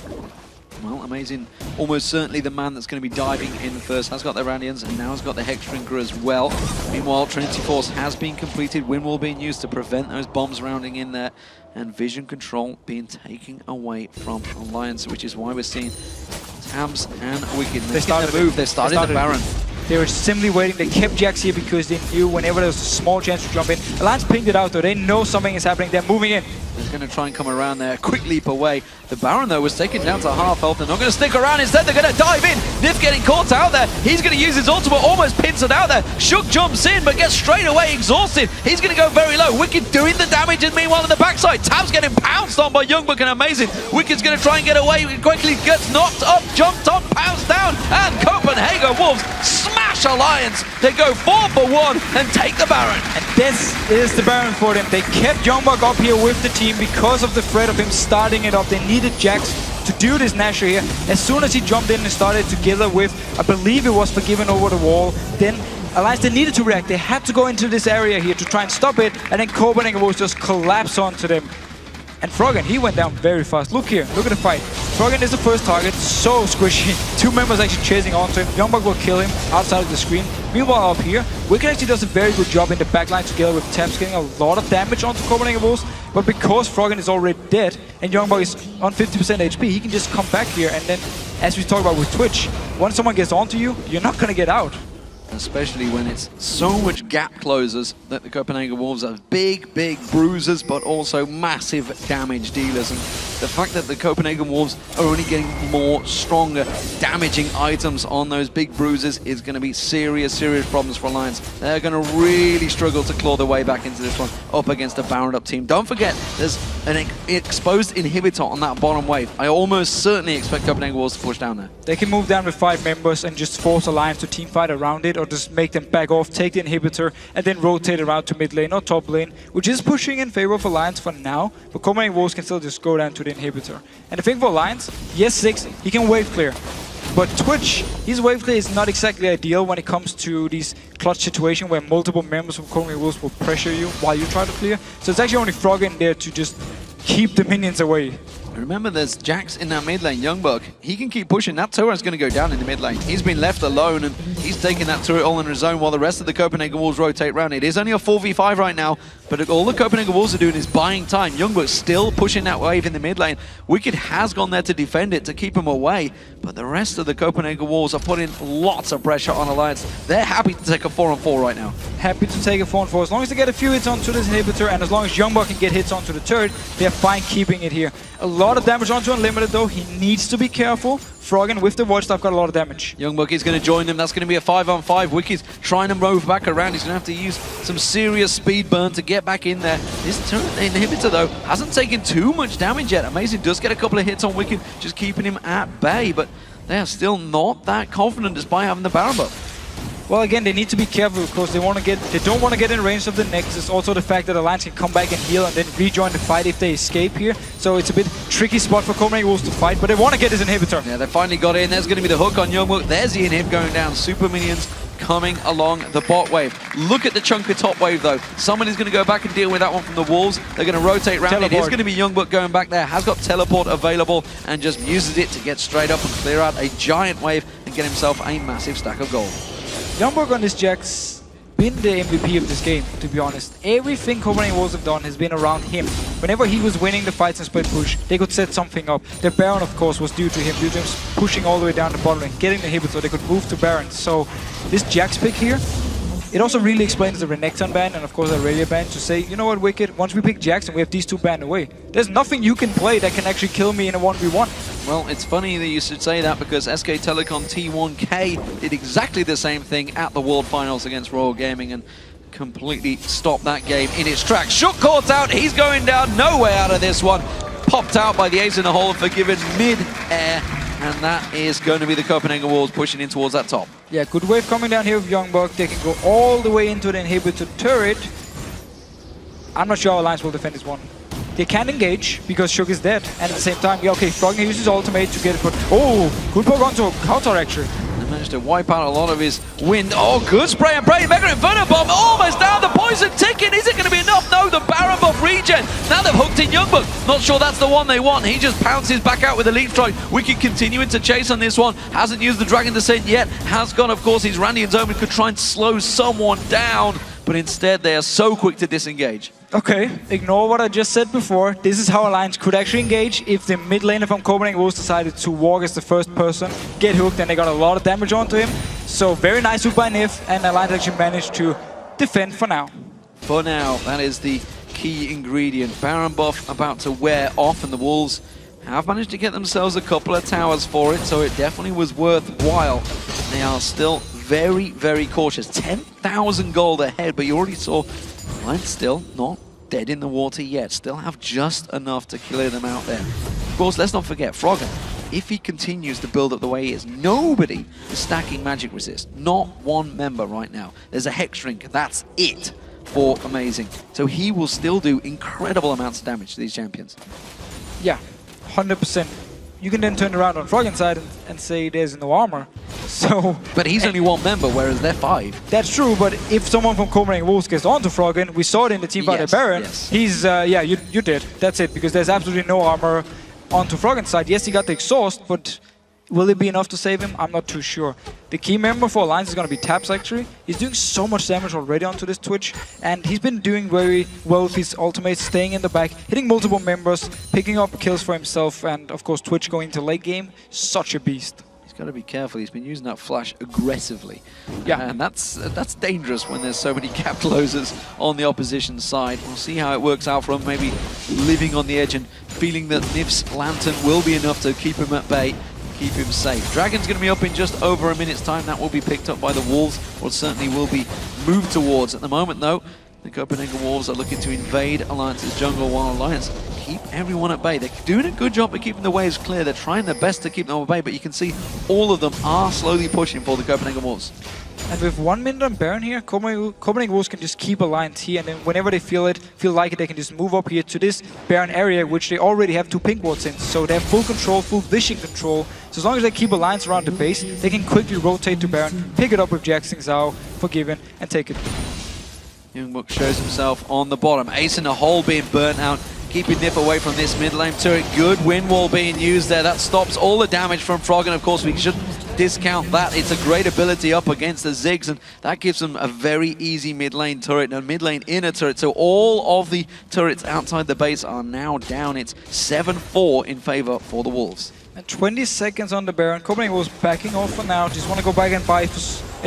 Well, Amazing, almost certainly the man that's going to be diving in first. Has got the Randians and now has got the Hexdrinker as well. Meanwhile, Trinity Force has been completed. Wind Wall being used to prevent those bombs rounding in there. And vision control being taken away from Alliance, which is why we're seeing Tabzz and Wickd. They started the move. They started the Baron. They were simply waiting. They kept Jax here because they knew whenever there was a small chance to jump in. Alliance pinged it out though. They know something is happening. They're moving in. They're going to try and come around there. Quick leap away. The Baron, though, was taken down to half health. They're not going to stick around. Instead, they're going to dive in. Nyph getting caught out there. He's going to use his ultimate, almost pins it out there. Shook jumps in, but gets straight away exhausted. He's going to go very low. Wickd doing the damage, and meanwhile on the backside, Tabzz getting pounced on by YoungBuck and Amazing. Wicked's going to try and get away. He quickly gets knocked up, jumped on, pounced down, and Copenhagen Wolves smash Alliance. They go 4 for 1 and take the Baron. And this is the Baron for them. They kept YoungBuck up here with the team because of the threat of him starting it up. They needed Jax to do this naturally here. As soon as he jumped in and started together with, I believe it was Forgiven over the wall, then Alliance, they needed to react. They had to go into this area here to try and stop it, and then Copenhagen Wolves just collapse onto them. And Froggen, he went down very fast. Look here, look at the fight. Froggen is the first target, so squishy. 2 members actually chasing onto him. YoungBuck will kill him outside of the screen. Meanwhile up here, Wickd actually does a very good job in the backline together with Tabzz, getting a lot of damage onto Copenhagen Wolves. But because Froggen is already dead and YoungBuck is on 50% HP, he can just come back here, and then, as we talked about with Twitch, once someone gets onto you, you're not going to get out. Especially when it's so much gap closers that the Copenhagen Wolves have big bruisers, but also massive damage dealers. And the fact that the Copenhagen Wolves are only getting more stronger, damaging items on those big bruisers is going to be serious problems for Alliance. They're going to really struggle to claw their way back into this one up against a Baron up team. Don't forget, there's an exposed inhibitor on that bottom wave. I almost certainly expect Copenhagen Wolves to push down there. They can move down with 5 members and just force Alliance to teamfight around it, or just make them back off, take the inhibitor, and then rotate around to mid lane or top lane, which is pushing in favor of Alliance for now, but Copenhagen Wolves can still just go down to the inhibitor. And the thing for Alliance, yes, Ziggs, he can wave clear, but Twitch, his wave clear is not exactly ideal when it comes to these clutch situations where multiple members of Copenhagen Wolves will pressure you while you try to clear. So it's actually only Froggen there to just keep the minions away. Remember, there's Jax in that mid lane, YoungBuck. He can keep pushing. That turret's going to go down in the mid lane. He's been left alone, and he's taking that turret all on his own while the rest of the Copenhagen Wolves rotate around. It is only a 4v5 right now, but all the Copenhagen Wolves are doing is buying time. YoungBuck's still pushing that wave in the mid lane. Wickd has gone there to defend it, to keep him away, but the rest of the Copenhagen Wolves are putting lots of pressure on Alliance. They're happy to take a 4-on-4 right now. Happy to take a 4-on-4. As long as they get a few hits onto this inhibitor, and as long as YoungBuck can get hits onto the turret, they're fine keeping it here. A lot of damage onto Unlimited though. He needs to be careful. Froggen with the watchstaff got a lot of damage. YoungBuck is going to join them. That's going to be a 5-on-5. Wickd's trying to move back around. He's going to have to use some serious speed burn to get back in there. This turret inhibitor though hasn't taken too much damage yet. Amazing does get a couple of hits on Wickd, just keeping him at bay, but they are still not that confident despite having the Baron buff. Well, again, they need to be careful because they don't want to get in range of the Nexus. Also, the fact that Alliance can come back and heal and then rejoin the fight if they escape here. So it's a bit tricky spot for Copenhagen Wolves to fight, but they want to get this inhibitor. Yeah, they finally got in. There's going to be the hook on YoungBuck. There's the inhib going down. Super minions coming along the bot wave. Look at the chunk of top wave though. Someone is going to go back and deal with that one from the Wolves. They're going to rotate around. Teleport. It is going to be YoungBuck going back there. Has got teleport available and just uses it to get straight up and clear out a giant wave and get himself a massive stack of gold. YoungBuck on this Jax been the MVP of this game, to be honest. Everything Copenhagen Wolves have done has been around him. Whenever he was winning the fights and split push, they could set something up. The Baron, of course, was due to him pushing all the way down the bottom lane, getting the inhibitor so they could move to Baron. So this Jax pick here, it also really explains the Renekton ban and of course the Aurelia ban to say, you know what, Wickd, once we pick Jax and we have these two banned away, there's nothing you can play that can actually kill me in a 1v1. Well, it's funny that you should say that because SK Telecom T1K did exactly the same thing at the World Finals against Royal Gaming and completely stopped that game in its tracks. Shook caught out, he's going down, no way out of this one. Popped out by the ace in the hole, forgiven mid-air, and that is going to be the Copenhagen Wolves pushing in towards that top. Yeah, good wave coming down here with YoungBuck. They can go all the way into the inhibitor turret. I'm not sure how Alliance will defend this one. They can't engage because Shook is dead, and at the same time, yeah, okay, Froggen uses his ultimate to get it, but oh, good poke onto cowTard actually. They managed to wipe out a lot of his wind. Oh, good spray and pray. Mega Inferno Bomb almost down. The poison ticking. Is it going to be enough? No, the Baron buff regen. Now they've hooked in YoungBuck. Not sure that's the one they want. He just pounces back out with a leap strike. Wickd continuing to chase on this one. Hasn't used the Dragon Descent yet. Has got, of course, his Randian's Omen. Could try and slow someone down, but instead they are so quick to disengage. Okay, ignore what I just said before. This is how Alliance could actually engage if the mid laner from Copenhagen Wolves decided to walk as the first person, get hooked, and they got a lot of damage onto him. So very nice hook by Nyph, and Alliance actually managed to defend for now. For now, that is the key ingredient. Baron buff about to wear off, and the Wolves have managed to get themselves a couple of towers for it, so it definitely was worthwhile. They are still very, very cautious. 10,000 gold ahead, but you already saw Alliance still not dead in the water yet. Still have just enough to clear them out there. Of course, let's not forget, Froggen, if he continues to build up the way he is, nobody is stacking magic resist. Not one member right now. There's a Hex Drink, that's it for Amazing. So he will still do incredible amounts of damage to these champions. Yeah, 100%. You can then turn around on Froggen's side and say there's no armor. So, but he's only one member, whereas they're 5. That's true, but if someone from Copenhagen Wolves gets onto Froggen, we saw it in the team fight at Baron, he's, yeah, you did. That's it, because there's absolutely no armor onto Froggen's side. Yes, he got the exhaust, but will it be enough to save him? I'm not too sure. The key member for Alliance is going to be Tabzz, actually. He's doing so much damage already onto this Twitch, and he's been doing very well with his ultimate, staying in the back, hitting multiple members, picking up kills for himself, and of course Twitch going into late game. Such a beast. Got to be careful. He's been using that flash aggressively. Yeah, and that's dangerous when there's so many cap closers on the opposition side. We'll see how it works out for him. Maybe living on the edge and feeling that Nyph's Lantern will be enough to keep him at bay, keep him safe. Dragon's going to be up in just over a minute's time. That will be picked up by the Wolves, or certainly will be moved towards. At the moment, though, the Copenhagen Wolves are looking to invade Alliance's jungle while Alliance keep everyone at bay. They're doing a good job of keeping the waves clear. They're trying their best to keep them at bay, but you can see all of them are slowly pushing for the Copenhagen Wolves. And with 1 minute on Baron here, Copenhagen Wolves can just keep Alliance here, and then whenever they feel like it, they can just move up here to this Baron area, which they already have 2 pink wards in. So they have full control, full vision control. So as long as they keep Alliance around the base, they can quickly rotate to Baron, pick it up with Jax and Zhao, Forgiven, and take it. YoungBuck shows himself on the bottom. Ace in the hole being burnt out. keeping Nyph away from this mid lane turret. Good wind wall being used there. That stops all the damage from Froggen. Of course, we shouldn't discount that. It's a great ability up against the Ziggs, and that gives them a very easy mid lane turret and mid lane inner turret. So all of the turrets outside the base are now down. It's 7-4 in favor for the Wolves. And 20 seconds on the Baron. Copenhagen was backing off for now. Just want to go back and buy, at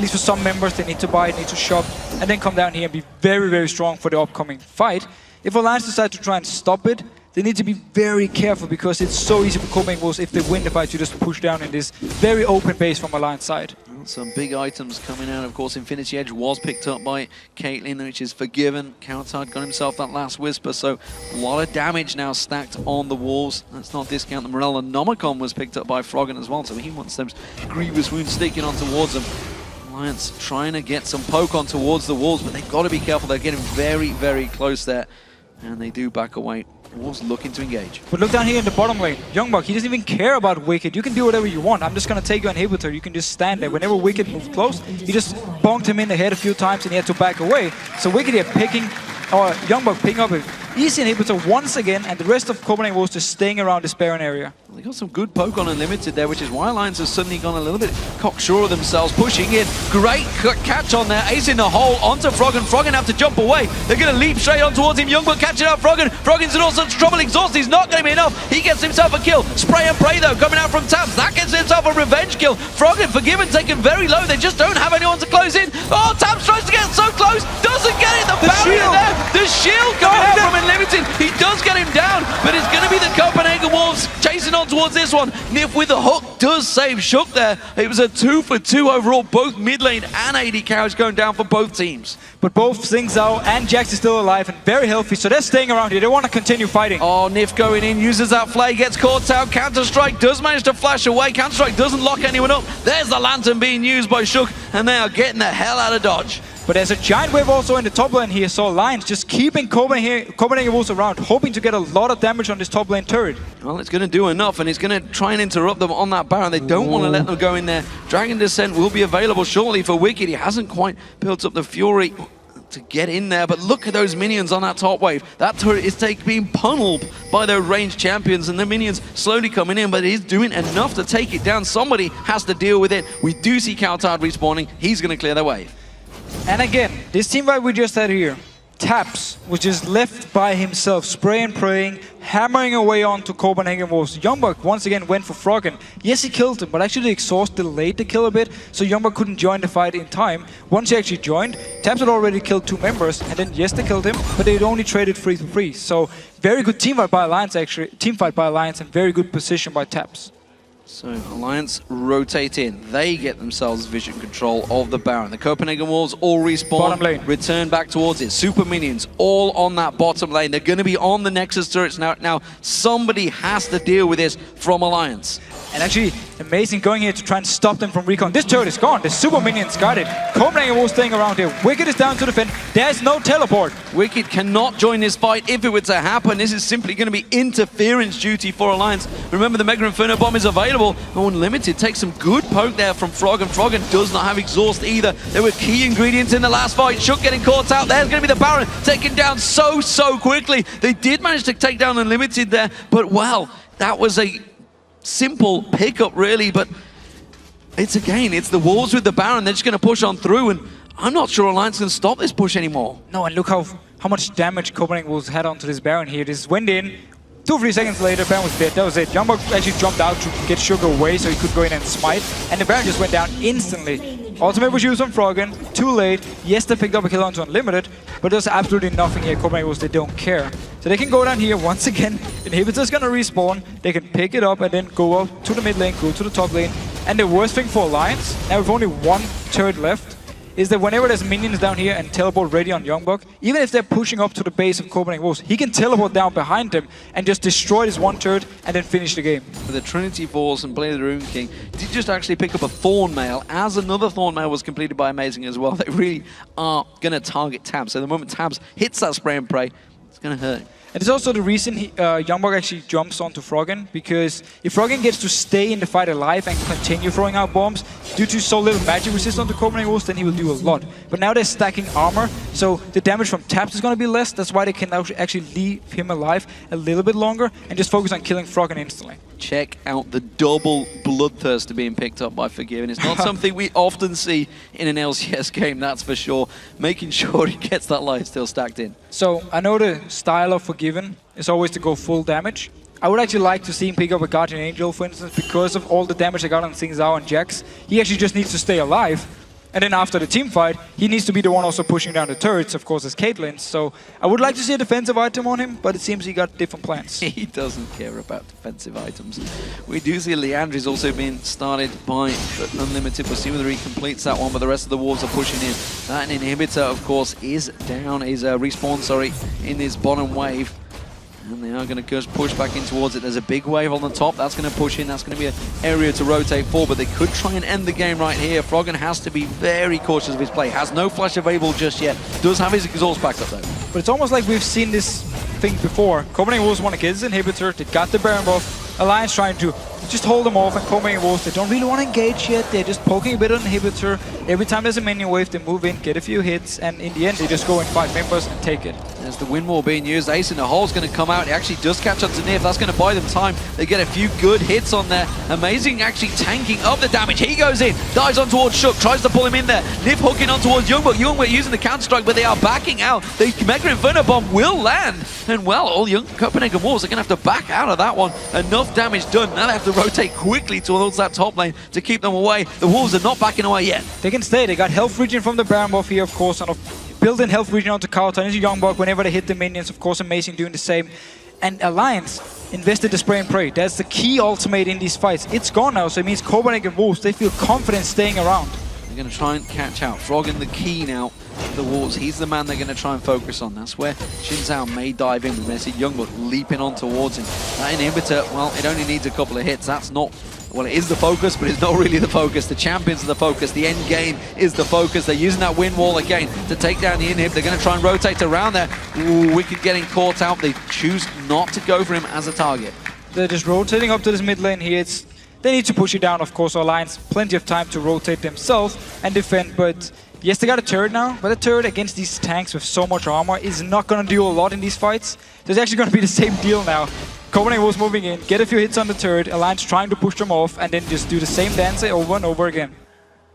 least for some members, they need to buy, need to shop, and then come down here and be very, very strong for the upcoming fight. If Alliance decide to try and stop it, they need to be very careful because it's so easy for Copenhagen Wolves, if they win the fight, to just push down in this very open base from Alliance side. Some big items coming out. Of course, Infinity Edge was picked up by Caitlyn, which is forgiven. cowTard got himself that last Whisper, so a lot of damage now stacked on the Wolves. Let's not discount the Morella. Nomicon was picked up by Froggen as well, so he wants those grievous wounds sticking on towards them. Alliance trying to get some poke on towards the Wolves, but they've got to be careful. They're getting very, very close there, and they do back away. Wolves looking to engage. But look down here in the bottom lane. YoungBuck, he doesn't even care about Wickd. You can do whatever you want. I'm just going to take your inhibitor. You can just stand there. Whenever Wickd moved close, he just bonked him in the head a few times and he had to back away. So Wickd here picking, or YoungBuck picking up an easy inhibitor once again, and the rest of Copenhagen was just staying around this Baron area. They got some good poke on Unlimited there, which is why Alliance has suddenly gone a little bit cocksure of themselves, pushing in. Great catch on there, ace in the hole onto Froggen. Froggen have to jump away. They're going to leap straight on towards him. YoungBuck catching out Froggen. Froggen's in all sorts of trouble, exhausted. He's not going to be enough. He gets himself a kill. Spray and pray though, coming out from Tabzz. That gets himself a revenge kill. Froggen forgiven, taken very low. They just don't have anyone to close in. Oh, Tabzz tries to get so close. Doesn't get it. The barrier there. The shield coming out from Unlimited. He does get him down, but it's going to be the Copenhagen Wolves chasing on towards this one. Nyph with the hook does save Shook there. It was a 2-for-2 overall. Both mid lane and AD carries going down for both teams. But both Zhao and Jax is still alive and very healthy, so they're staying around here. They want to continue fighting. Oh, Nyph going in, uses that flay, gets caught out. Counter-Strike does manage to flash away. Counter-Strike doesn't lock anyone up. There's the lantern being used by Shook, and they are getting the hell out of dodge. But there's a giant wave also in the top lane here, so Alliance just keeping Copenhagen Wolves around, hoping to get a lot of damage on this top lane turret. Well, it's going to do enough, and it's going to try and interrupt them on that Baron. They don't want to let them go in there. Dragon Descent will be available shortly for Wickd. He hasn't quite built up the fury to get in there, but look at those minions on that top wave. That turret is being pummeled by their ranged champions, and the minions slowly coming in, but it is doing enough to take it down. Somebody has to deal with it. We do see cowTard respawning. He's going to clear the wave. And again, this team fight we just had here, Tabzz was just left by himself, spraying and praying, hammering away onto Copenhagen Wolves. YoungBuck once again went for Froggen. Yes, he killed him, but actually the exhaust delayed the kill a bit, so YoungBuck couldn't join the fight in time. Once he actually joined, Tabzz had already killed 2 members, and then yes, they killed him, but they'd only traded 3-3. So very good team fight by Alliance actually, and very good position by Tabzz. So Alliance rotate in. They get themselves vision control of the Baron. The Copenhagen Wolves all respawn, return back towards it. Super minions all on that bottom lane. They're going to be on the Nexus turrets now. Now somebody has to deal with this from Alliance. And actually, amazing going here to try and stop them from recon. This turret is gone. The super minions got it. Copenhagen Wolves staying around here. Wickd is down to defend. There's no teleport. Wickd cannot join this fight if it were to happen. This is simply going to be interference duty for Alliance. Remember, the Mega Inferno Bomb is available. Unlimited takes some good poke there from Froggen. Froggen does not have exhaust either. There were key ingredients in the last fight. Shook getting caught out. There's going to be the Baron taken down so quickly. They did manage to take down Unlimited there, but wow, that was a simple pickup really, but it's the Wolves with the Baron. They're just going to push on through, and I'm not sure Alliance can stop this push anymore. No, and look how much damage Copenhagen Wolves had onto this Baron here. This went in, 2-3 seconds later, Baron was dead. That was it. YoungBuck actually jumped out to get Sugar away so he could go in and smite, and the Baron just went down instantly. Ultimate was used on Froggen, too late. Yes, they picked up a kill onto Unlimited, but there's absolutely nothing here. Copenhagen Wolves, they don't care. So they can go down here once again. Inhibitor's gonna respawn. They can pick it up and then go up to the mid lane, go to the top lane. And the worst thing for Alliance, now with only 1 turret left, is that whenever there's minions down here and teleport ready on YoungBuck, even if they're pushing up to the base of Copenhagen Wolves, he can teleport down behind them and just destroy this 1 turret and then finish the game. The Trinity Force and Blade of the Rune King did just actually pick up a Thorn Mail, as another Thorn Mail was completed by Amazing as well. They really are going to target Tabzz. So the moment Tabzz hits that spray and pray, It's going to hurt. And it's also the reason YoungBuck actually jumps onto Froggen, because if Froggen gets to stay in the fight alive and continue throwing out bombs, due to so little magic resistance on the Copenhagen Wolves, then he will do a lot. But now they're stacking armor, so the damage from Tabzz is going to be less. That's why they can actually leave him alive a little bit longer and just focus on killing Froggen instantly. Check out the double bloodthirster being picked up by Forgiven. It's not something we often see in an LCS game, that's for sure. Making sure he gets that lifesteal stacked in. So I know the style of Forgiven is always to go full damage. I would actually like to see him pick up a Guardian Angel, for instance, because of all the damage they got on Zhao and Jax. He actually just needs to stay alive. And then after the team fight, he needs to be the one also pushing down the turrets, of course, as Caitlyn. So I would like to see a defensive item on him, but it seems he got different plans. He doesn't care about defensive items. We do see Leandri's also being started by Unlimited. We'll see whether he completes that one, but the rest of the Wolves are pushing in. That inhibitor, of course, is down, is respawn, sorry, in this bottom wave. And they are going to just push back in towards it. There's a big wave on the top. That's going to push in. That's going to be an area to rotate for, but they could try and end the game right here. Froggen has to be very cautious of his play. Has no flash available just yet. Does have his exhaust back up, though. But it's almost like we've seen this thing before. Copenhagen Wolves want to get his inhibitor. They got the Baron buff. Alliance trying to just hold them off, and Copenhagen Wolves, they don't really want to engage yet. They're just poking a bit on the inhibitor. Every time there's a minion wave, they move in, get a few hits, and in the end, they just go in 5 members and take it. There's the wind wall being used. Ace in the hole's going to come out. He actually does catch up to Nyph. That's going to buy them time. They get a few good hits on there. Amazing actually tanking of the damage. He goes in, dives on towards Shook, tries to pull him in there. Nyph hooking on towards YoungBuck. YoungBuck using the counter-strike, but they are backing out. The Mega Inferno Bomb will land. And well, all young Copenhagen Wolves are going to have to back out of that one. Enough damage done. Now they have to rotate quickly towards that top lane to keep them away. The Wolves are not backing away yet. They can stay. They got health regen from the Baron buff here, of course, and built-in health regen onto cowTard, into YoungBuck whenever they hit the minions. Of course, Amazing doing the same. And Alliance invested the spray and pray. That's the key ultimate in these fights. It's gone now, so it means Copenhagen Wolves, they feel confident staying around. They're going to try and catch out. Froggen the key now. The Wolves, he's the man they're going to try and focus on. That's where Zhao may dive in. We're going to see YoungBuck leaping on towards him. That inhibitor, well, it only needs a couple of hits. That's not, well, it is the focus, but it's not really the focus. The champions are the focus. The end game is the focus. They're using that wind wall again to take down the inhib. They're going to try and rotate around there. Ooh, Wickd getting caught out. They choose not to go for him as a target. They're just rotating up to this mid lane here. They need to push it down, of course. Alliance, plenty of time to rotate themselves and defend, but yes, they got a turret now, but a turret against these tanks with so much armor is not going to do a lot in these fights. There's actually going to be the same deal now. Copenhagen Wolves moving in, get a few hits on the turret, Alliance trying to push them off, and then just do the same dance over and over again.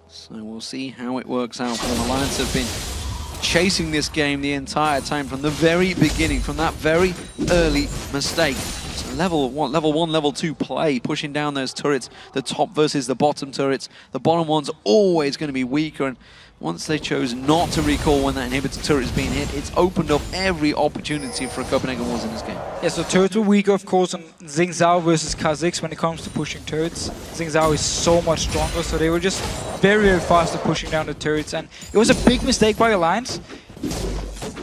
So we'll see how it works out for them. Alliance have been chasing this game the entire time from the very beginning, from that very early mistake. Level 1, level 2 play, pushing down those turrets, the top versus the bottom turrets. The bottom one's always going to be weaker, and once they chose not to recall when that inhibitor turret is being hit, it's opened up every opportunity for Copenhagen Wolves in this game. Yeah, so turrets were weaker, of course, on Zhao versus Kha'Zix when it comes to pushing turrets. Zhao is so much stronger, so they were just very, very fast at pushing down the turrets, and it was a big mistake by Alliance.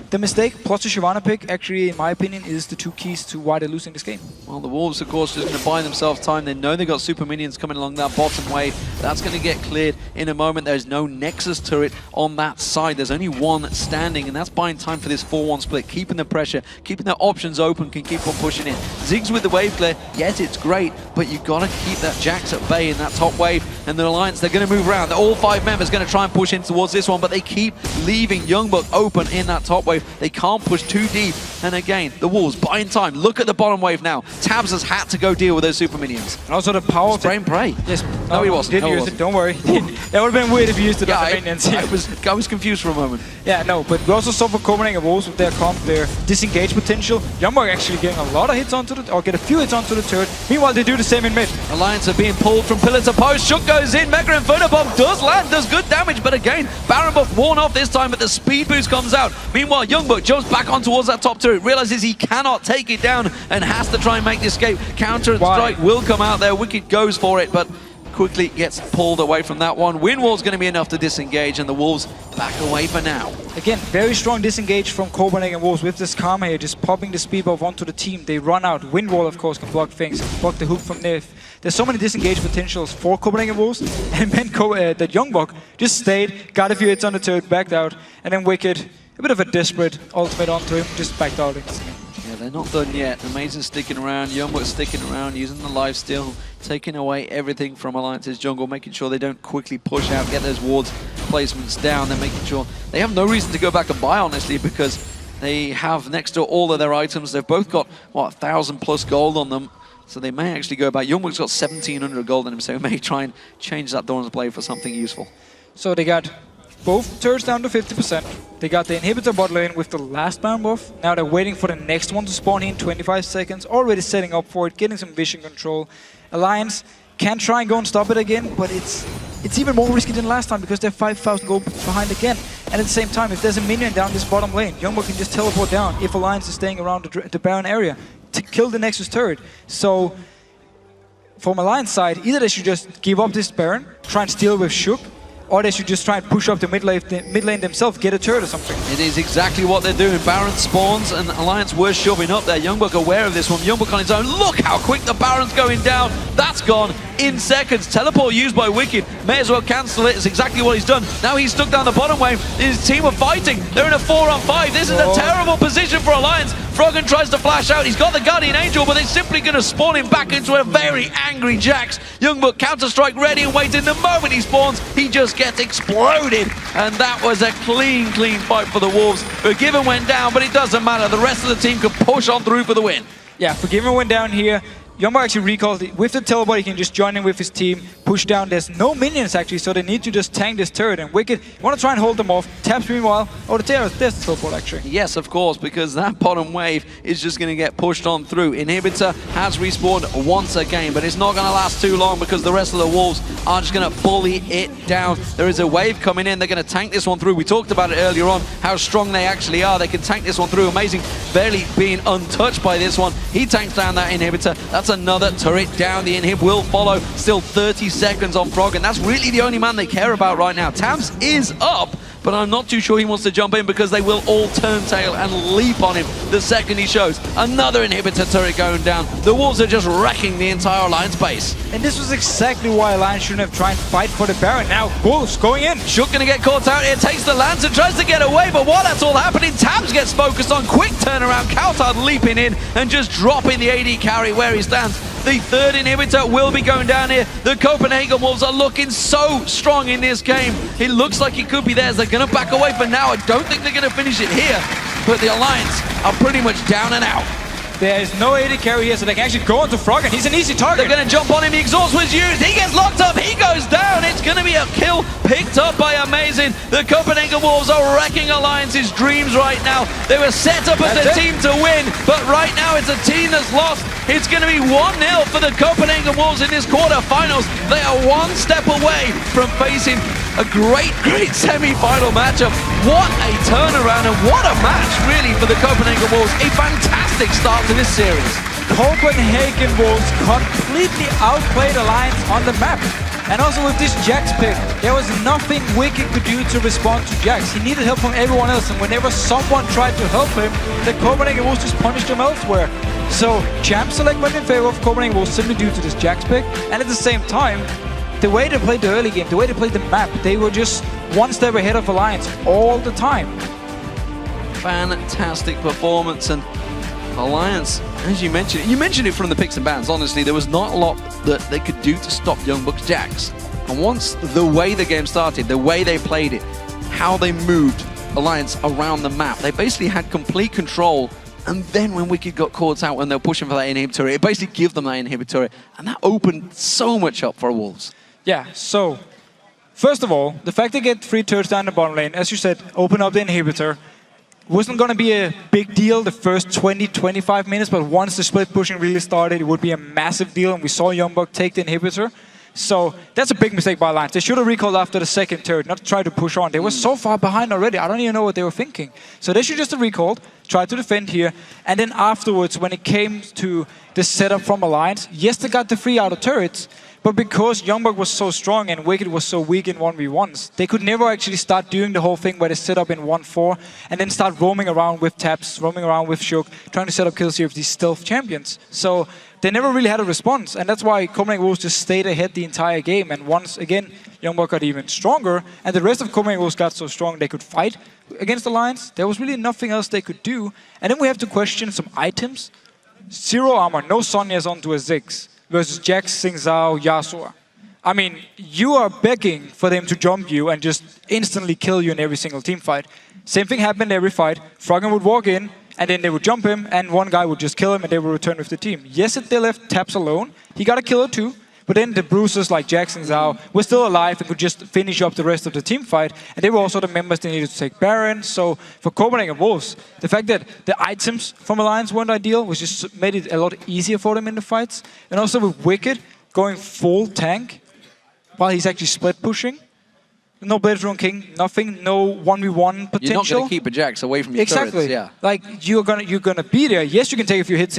The mistake, plus the Shyvana pick, actually, in my opinion, is the two keys to why they're losing this game. Well, the Wolves, of course, just going to buy themselves time. They know they've got super minions coming along that bottom wave. That's going to get cleared in a moment. There's no Nexus turret on that side. There's only one standing, and that's buying time for this 4-1 split. Keeping the pressure, keeping the options open, can keep on pushing in. Ziggs with the wave clear, yes, it's great, but you've got to keep that Jax at bay in that top wave. And the Alliance, they're going to move around. All 5 members going to try and push in towards this one, but they keep leaving YoungBuck open in that top wave. They can't push too deep, and again, the Wolves buying time. Look at the bottom wave now. Tabzz has had to go deal with those super minions. And also the power... Spray and pray. Yes. No, he wasn't. Didn't use it, don't worry. That would have been weird if you used it on the minions. I was confused for a moment. Yeah, no, but we also saw for Copenhagen Wolves with their comp, their disengage potential. YoungBuck actually getting a lot of hits onto the... or get a few hits onto the turret. Meanwhile, they do the same in mid. Alliance are being pulled from pillar to post. Shook goes in. Mega Inferno Bomb does land, does good damage, but again, Baron buff worn off this time, but the speed boost comes out. Meanwhile, YoungBuck jumps back on towards that top turret, realizes he cannot take it down and has to try and make the escape. Counter strike will come out there. Wickd goes for it, but quickly gets pulled away from that one. Wind wall's going to be enough to disengage, and the Wolves back away for now. Again, very strong disengage from Copenhagen Wolves with this Karma here, just popping the speed buff onto the team. They run out. Wind wall, of course, can block things, block the hook from Nyph. There's so many disengaged potentials for Copenhagen Wolves, and then that YoungBuck just stayed, got a few hits on the turret, backed out, and then Wickd, a bit of a desperate ultimate onto him, just backed out. Yeah, they're not done yet. Amazing sticking around, YoungBuck sticking around, using the lifesteal, taking away everything from Alliance's jungle, making sure they don't quickly push out, get those wards placements down. They're making sure they have no reason to go back and buy, honestly, because they have next to all of their items. They've both got, what, 1,000+ gold on them. So they may actually go back. YoungBuck's got 1,700 gold on him, so he may try and change that Dawn's Blade for something useful. So they got both turrets down to 50%. They got the inhibitor bot lane with the last bound buff. Now they're waiting for the next one to spawn in 25 seconds. Already setting up for it, getting some vision control. Alliance can try and go and stop it again, but it's even more risky than last time because they're 5,000 gold behind again. And at the same time, if there's a minion down this bottom lane, YoungBuck can just teleport down if Alliance is staying around the Baron area to kill the Nexus turret. So from Alliance side, either they should just give up this Baron, try and steal with Shook, or they should just try and push up the mid lane themselves, get a turret or something. It is exactly what they're doing. Baron spawns and Alliance were shoving up there. YoungBuck aware of this one. YoungBuck on his own. Look how quick the Baron's going down. That's gone in seconds. Teleport used by Wickd. May as well cancel it. It's exactly what he's done. Now he's stuck down the bottom wave. His team are fighting. They're in a 4-on-5. This is a terrible position for Alliance. Froggen tries to flash out. He's got the Guardian Angel, but they're simply going to spawn him back into a very angry Jax. YoungBuck counter-strike ready and waiting. The moment he spawns, he just gets exploded. And that was a clean fight for the Wolves. Forgiven went down, but it doesn't matter. The rest of the team could push on through for the win. Yeah, Forgiven went down here. YoungBuck actually recalled it. With the teleport, he can just join in with his team, push down. There's no minions actually, so they need to just tank this turret. And Wickd want to try and hold them off. Tabzz meanwhile. Oh, there's the teleport actually. Yes, of course, because that bottom wave is just going to get pushed on through. Inhibitor has respawned once again, but it's not going to last too long because the rest of the Wolves are just going to bully it down. There is a wave coming in. They're going to tank this one through. We talked about it earlier on, how strong they actually are. They can tank this one through. Amazing, barely being untouched by this one. He tanks down that Inhibitor. That's another turret down. The inhib will follow. Still 30 seconds on Froggen. That's really the only man they care about right now. Tabzz is up, but I'm not too sure he wants to jump in because they will all turn tail and leap on him the second he shows. Another inhibitor turret going down. The Wolves are just wrecking the entire Alliance base. And this was exactly why Alliance shouldn't have tried to fight for the Baron. Now Wolves going in. Shook gonna get caught out here, takes the lance and tries to get away, but while that's all happening, Tabzz gets focused on. Quick turnaround, cowTard leaping in and just dropping the AD carry where he stands. The third inhibitor will be going down here. The Copenhagen Wolves are looking so strong in this game. It looks like it could be theirs. They're going to back away for now. I don't think they're going to finish it here. But the Alliance are pretty much down and out. There is no AD carry here, so they can actually go onto Froggen. He's an easy target. They're going to jump on him. The exhaust was used. He gets locked up. He goes down. It's going to be a kill picked up by Amazing. The Copenhagen Wolves are wrecking Alliance's dreams right now. They were set up as a team to win, but right now it's a team that's lost. It's going to be 1-0 for the Copenhagen Wolves in this quarterfinals. They are one step away from facing a great semi-final matchup. What a turnaround and what a match really for the Copenhagen Wolves. A fantastic start to this series. Copenhagen Wolves completely outplayed Alliance on the map. And also with this Jax pick, there was nothing Wickd could do to respond to Jax. He needed help from everyone else, and whenever someone tried to help him, the Copenhagen Wolves just punished him elsewhere. So champ select went in favor of Copenhagen Wolves simply due to this Jax pick, and at the same time, the way they played the early game, the way they played the map, they were just one step ahead of Alliance all the time. Fantastic performance, and Alliance, as you mentioned it from the picks and bans. Honestly, there was not a lot that they could do to stop YoungBuck's Jax. And once the way the game started, the way they played it, how they moved Alliance around the map, they basically had complete control. And then when Wickd got caught out when they were pushing for that inhibitor, it basically gave them that inhibitor, and that opened so much up for Wolves. Yeah, so first of all, the fact they get 3 turrets down the bottom lane, as you said, open up the inhibitor. Wasn't going to be a big deal the first 20-25 minutes, but once the split pushing really started, it would be a massive deal, and we saw YoungBuck take the inhibitor. So that's a big mistake by Alliance. They should have recalled after the second turret, not try to push on. They were so far behind already, I don't even know what they were thinking. So they should just have recalled, try to defend here, and then afterwards, when it came to the setup from Alliance, yes, they got the 3 out of turrets, but because YoungBuck was so strong and Wickd was so weak in 1v1s, they could never actually start doing the whole thing where they set up in 1-4 and then start roaming around with Tabzz, roaming around with Shook, trying to set up kills here with these stealth champions. So they never really had a response. And that's why Copenhagen Wolves just stayed ahead the entire game. And once again, YoungBuck got even stronger. And the rest of Copenhagen Wolves got so strong they could fight against Alliance. There was really nothing else they could do. And then we have to question some items. 0 armor, no Sonya's onto a Ziggs versus Jax, Zhao, Yasuo. I mean, you are begging for them to jump you and just instantly kill you in every single team fight. Same thing happened every fight. Froggen would walk in, and then they would jump him, and one guy would just kill him, and they would return with the team. Yes, they left Tabzz alone. He got a killer too, but then the bruisers like Jax and Zhao were still alive and could just finish up the rest of the team fight. And they were also the members they needed to take Baron. So for Copenhagen Wolves, the fact that the items from Alliance weren't ideal was just made it a lot easier for them in the fights. And also with Wickd going full tank while he's actually split pushing. No Blade Rune King, nothing, no 1v1 potential. You're not going to keep a Jax away from your exactly. turrets. Yeah. Like, you're gonna be there. Yes, you can take a few hits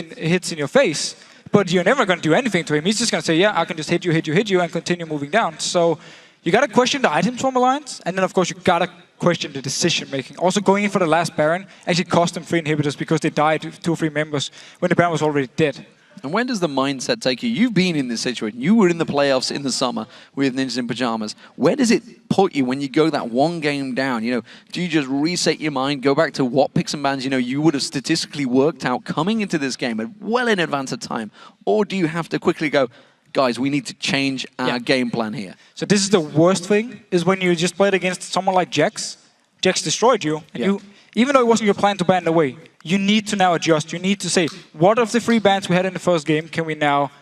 in your face, but you're never going to do anything to him. He's just going to say, yeah, I can just hit you, and continue moving down. So you got to question the items from Alliance, and then, of course, you got to question the decision-making. Also, going in for the last Baron actually cost them 3 inhibitors because they died 2 or 3 members when the Baron was already dead. And when does the mindset take you? You've been in this situation. You were in the playoffs in the summer with Ninjas in Pajamas. Where does it put you when you go that one game down? You know, do you just reset your mind, go back to what picks and bans, you know, you would have statistically worked out coming into this game well in advance of time? Or do you have to quickly go, guys, we need to change our game plan here? So this is the worst thing, is when you just played against someone like Jax. Jax destroyed you, and even though it wasn't your plan to ban away, you need to now adjust. You need to say, what of the 3 bans we had in the first game can we now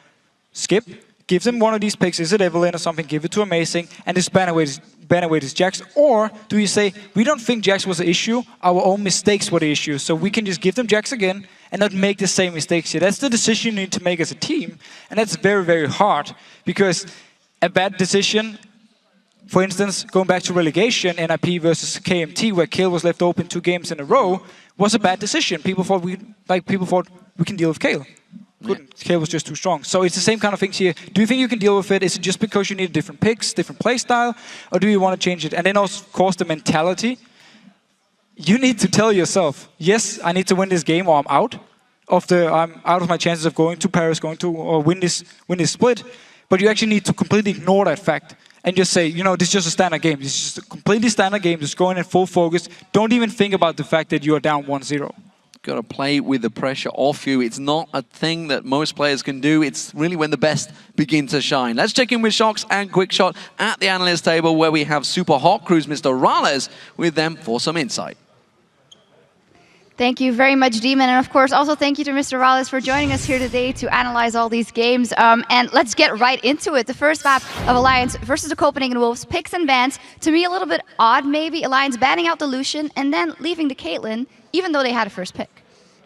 skip? Give them one of these picks. Is it Evelynn or something? Give it to Amazing, and just ban away this Jax. Or do you say, we don't think Jax was the issue, our own mistakes were the issue, so we can just give them Jax again and not make the same mistakes here. That's the decision you need to make as a team, and that's very, very hard, because a bad decision, for instance, going back to relegation, NIP versus KMT, where Kayle was left open 2 games in a row, was a bad decision. People thought we can deal with Kayle. Couldn't. Kayle was just too strong. So it's the same kind of things here. Do you think you can deal with it? Is it just because you need different picks, different play style, or do you want to change it? And then also, of course, the mentality. You need to tell yourself, yes, I need to win this game, or I'm out of my chances of going to Paris, or win this split. But you actually need to completely ignore that fact. And just say, you know, this is just a standard game. This is just a completely standard game. Just go in full focus. Don't even think about the fact that you are down 1-0. Got to play with the pressure off you. It's not a thing that most players can do. It's really when the best begin to shine. Let's check in with Shox and Quickshot at the analyst table, where we have Super Hot Crew's Mr. Rales with them for some insight. Thank you very much, Demon. And of course, also thank you to Mr. Rales for joining us here today to analyze all these games. And let's get right into it. The first map of Alliance versus the Copenhagen Wolves, picks and bans. To me, a little bit odd, maybe. Alliance banning out the Lucian and then leaving the Caitlyn, even though they had a first pick.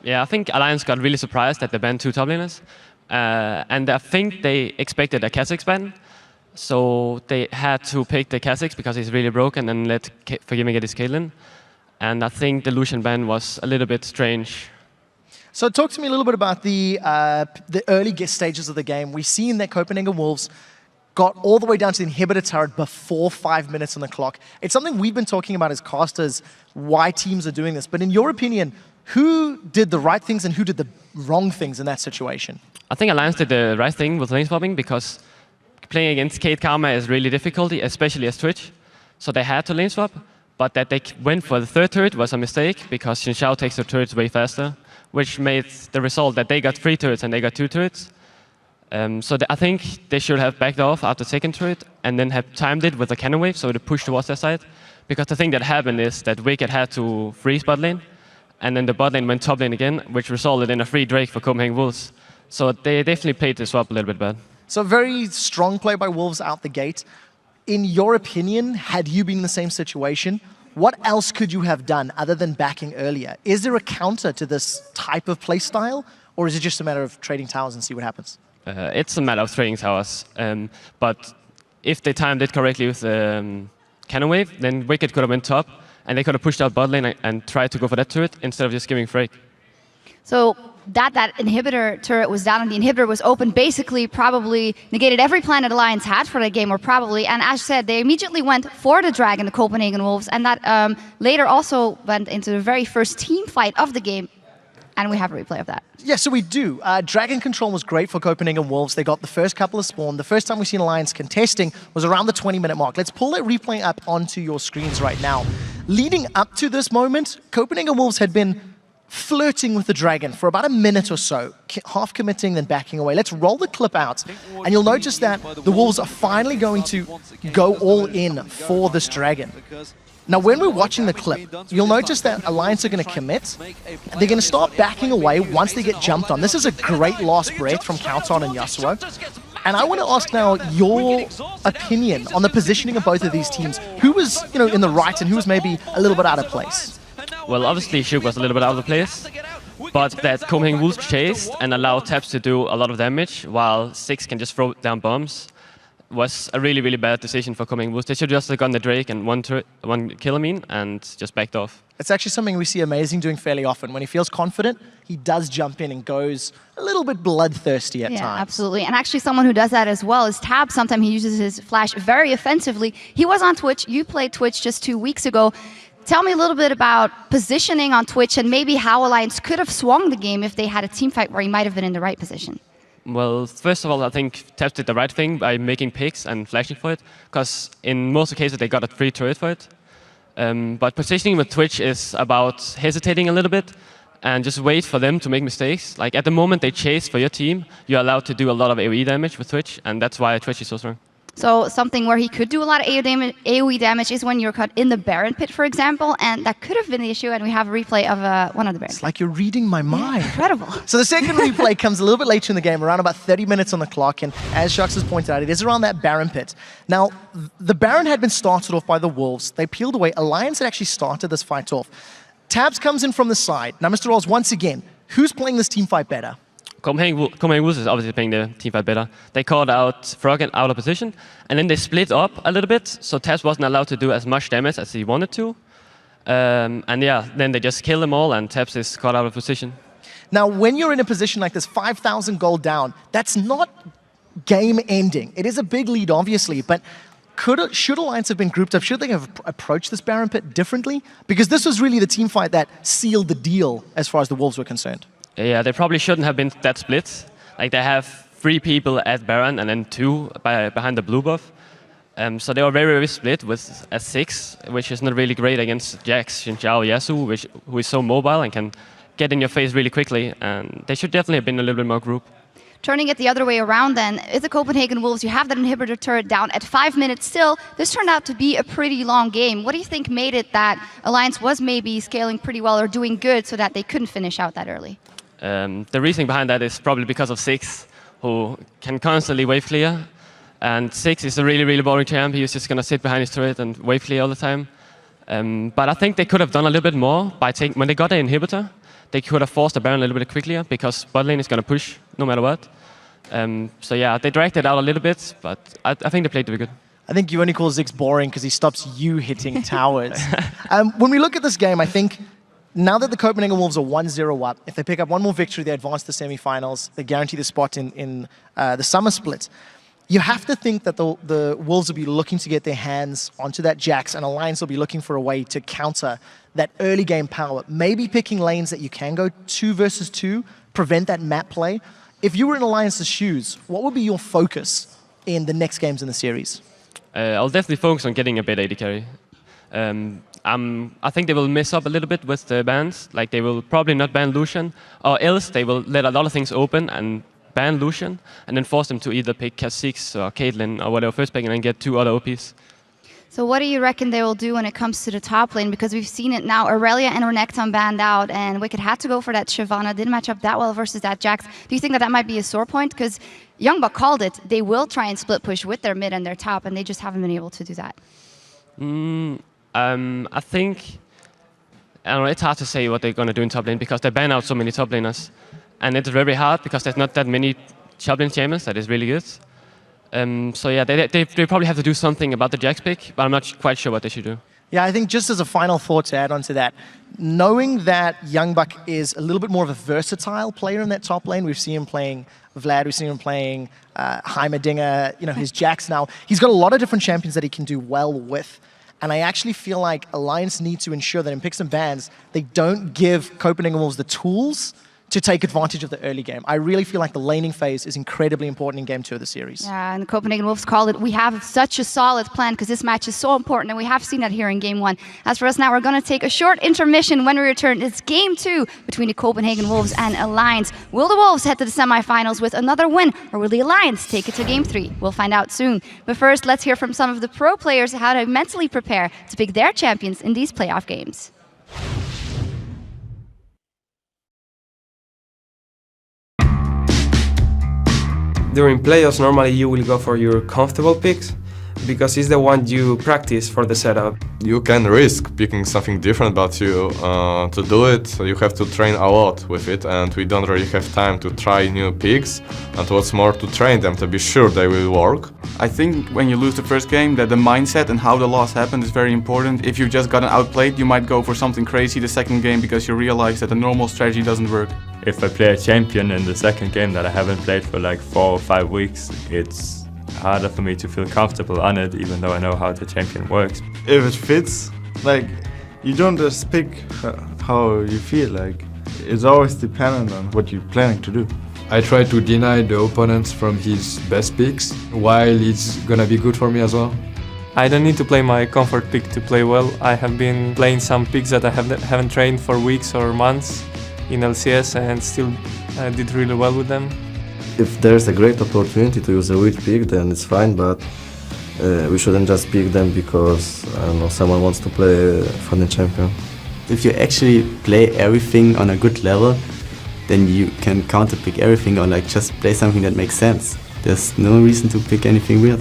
Yeah, I think Alliance got really surprised that they banned 2 top laners. And I think they expected a Kha'Zix ban. So they had to pick the Kha'Zix because he's really broken and let Forgive Me get his Caitlyn. And I think the Lucian ban was a little bit strange. So talk to me a little bit about the early stages of the game. We've seen that Copenhagen Wolves got all the way down to the inhibitor turret before 5 minutes on the clock. It's something we've been talking about as casters, why teams are doing this. But in your opinion, who did the right things and who did the wrong things in that situation? I think Alliance did the right thing with lane swapping, because playing against Kate Karma is really difficult, especially as Twitch. So they had to lane swap. But that they went for the 3rd turret was a mistake, because Zhao takes the turrets way faster, which made the result that they got 3 turrets and they got 2 turrets. So I think they should have backed off after 2nd turret and then have timed it with a cannon wave so to push towards their side. Because the thing that happened is that Wickd had to freeze bot lane, and then the bot lane went top lane again, which resulted in a free Drake for Copenhagen Wolves. So they definitely played the swap a little bit bad. So very strong play by Wolves out the gate. In your opinion, had you been in the same situation, what else could you have done other than backing earlier? Is there a counter to this type of play style, or is it just a matter of trading towers and see what happens? It's a matter of trading towers. But if they timed it correctly with the cannon wave, then Wickd could have went top, and they could have pushed out bot lane and tried to go for that turret instead of just giving Frake. So that inhibitor turret was down and the inhibitor was open basically probably negated every plan that Alliance had for that game, or probably. And as said, they immediately went for the dragon, the Copenhagen Wolves, and that later also went into the very first team fight of the game. And we have a replay of that. Yeah, so we do. Dragon control was great for Copenhagen Wolves. They got the first couple of spawn. The first time we've seen Alliance contesting was around the 20-minute mark. Let's pull that replay up onto your screens right now. Leading up to this moment, Copenhagen Wolves had been flirting with the Dragon for about a minute or so, half committing, then backing away. Let's roll the clip out, and you'll notice that the Wolves are finally going to go all in for this Dragon. Now, when we're watching the clip, you'll notice that Alliance are going to commit. They're going to start backing away once they get jumped on. This is a great last breath from cowTard and Yasuo. And I want to ask now your opinion on the positioning of both of these teams. Who was, in the right and who was maybe a little bit out of place? Well, obviously, Shyv was a little bit out of place. But that Copenhagen Wolves chased and allowed Tabzz to do a lot of damage, while Ziggs can just throw down bombs, was a really, really bad decision for Copenhagen Wolves. They should just have gone the Drake and one kill and just backed off. It's actually something we see Amazing doing fairly often. When he feels confident, he does jump in and goes a little bit bloodthirsty at times. Yeah, absolutely. And actually someone who does that as well is Tabzz. Sometimes he uses his flash very offensively. He was on Twitch. You played Twitch just 2 weeks ago. Tell me a little bit about positioning on Twitch and maybe how Alliance could have swung the game if they had a team fight where he might have been in the right position. Well, first of all, I think Tabzz did the right thing by making picks and flashing for it, because in most cases they got a free turret for it. But positioning with Twitch is about hesitating a little bit and just wait for them to make mistakes. Like at the moment they chase for your team, you're allowed to do a lot of AoE damage with Twitch, and that's why Twitch is so strong. So something where he could do a lot of AoE damage is when you're caught in the Baron pit, for example, and that could have been the issue, and we have a replay of one of the Barons. It's like you're reading my mind. Yeah, incredible. So the second replay comes a little bit later in the game, around about 30 minutes on the clock, and as Sharks has pointed out, it is around that Baron pit. Now, the Baron had been started off by the Wolves. They peeled away. Alliance had actually started this fight off. Tabzz comes in from the side. Now, Mr. Rolls, once again, who's playing this team fight better? Copenhagen Wolves is obviously playing the team fight better. They called out Froggen out of position, and then they split up a little bit, so Tabzz wasn't allowed to do as much damage as he wanted to. And yeah, then they just kill them all, and Tabzz is caught out of position. Now, when you're in a position like this, 5,000 gold down, that's not game-ending. It is a big lead, obviously, but should Alliance have been grouped up? Should they have approached this Baron pit differently? Because this was really the team fight that sealed the deal as far as the Wolves were concerned. Yeah, they probably shouldn't have been that split. Like they have 3 people at Baron and then 2 behind the blue buff. So they were very, very split with a 6, which is not really great against Jax, Zhao, Yasuo, who is so mobile and can get in your face really quickly. And they should definitely have been a little bit more grouped. Turning it the other way around then, if the Copenhagen Wolves, you have that inhibitor turret down at 5 minutes still, this turned out to be a pretty long game. What do you think made it that Alliance was maybe scaling pretty well or doing good so that they couldn't finish out that early? The reasoning behind that is probably because of Ziggs, who can constantly wave clear. And Ziggs is a really, really boring champ. He's just going to sit behind his turret and wave clear all the time. But I think they could have done a little bit more by when they got the inhibitor. They could have forced the Baron a little bit quicker because bot lane is going to push no matter what. So yeah, they dragged it out a little bit, but I think they played very good. I think you only call Ziggs boring because he stops you hitting towers. When we look at this game, I think now that the Copenhagen Wolves are 1-0 up, if they pick up one more victory, they advance to the semi-finals, they guarantee the spot in the summer split. You have to think that the Wolves will be looking to get their hands onto that Jax, and Alliance will be looking for a way to counter that early game power. Maybe picking lanes that you can go 2 versus 2, prevent that map play. If you were in Alliance's shoes, what would be your focus in the next games in the series? I'll definitely focus on getting a bit AD carry. I think they will mess up a little bit with the bans. Like they will probably not ban Lucian, or else they will let a lot of things open and ban Lucian, and then force them to either pick Kha'Zix or Caitlyn or whatever first pick, and then get 2 other OPs. So what do you reckon they will do when it comes to the top lane? Because we've seen it now. Aurelia and Renekton banned out, and Wickd had to go for that Shyvana. Didn't match up that well versus that Jax. Do you think that that might be a sore point? Because YoungBuck called it. They will try and split push with their mid and their top, and they just haven't been able to do that. I think, I don't know, it's hard to say what they're going to do in top lane because they ban out so many top laners. And it's very hard because there's not that many top lane champions that is really good. So yeah, they probably have to do something about the Jax pick, but I'm not quite sure what they should do. Yeah, I think just as a final thought to add on to that, knowing that YoungBuck is a little bit more of a versatile player in that top lane, we've seen him playing Vlad, we've seen him playing Heimerdinger, his Jax now. He's got a lot of different champions that he can do well with. And I actually feel like Alliance need to ensure that in picks and bans, they don't give Copenhagen Wolves the tools to take advantage of the early game. I really feel like the laning phase is incredibly important in Game 2 of the series. Yeah, and the Copenhagen Wolves call it, we have such a solid plan because this match is so important, and we have seen that here in Game 1. As for us now, we're going to take a short intermission. When we return, it's Game 2 between the Copenhagen Wolves and Alliance. Will the Wolves head to the semifinals with another win, or will the Alliance take it to Game 3? We'll find out soon. But first, let's hear from some of the pro players how to mentally prepare to pick their champions in these playoff games. During playoffs, normally you will go for your comfortable picks because it's the one you practice for the setup. You can risk picking something different, but to do it, you have to train a lot with it, and we don't really have time to try new picks, and what's more, to train them to be sure they will work. I think when you lose the first game, that the mindset and how the loss happened is very important. If you've just gotten outplayed, you might go for something crazy the second game because you realize that the normal strategy doesn't work. If I play a champion in the second game that I haven't played for like 4 or 5 weeks, it's harder for me to feel comfortable on it, even though I know how the champion works. If it fits, like, you don't just pick how you feel, like, it's always dependent on what you're planning to do. I try to deny the opponents from his best picks, while it's gonna be good for me as well. I don't need to play my comfort pick to play well. I have been playing some picks that I haven't trained for weeks or months in LCS and still did really well with them. If there's a great opportunity to use a weak pick, then it's fine, but we shouldn't just pick them because, I don't know, someone wants to play for the champion. If you actually play everything on a good level, then you can counter-pick everything or like just play something that makes sense. There's no reason to pick anything weird.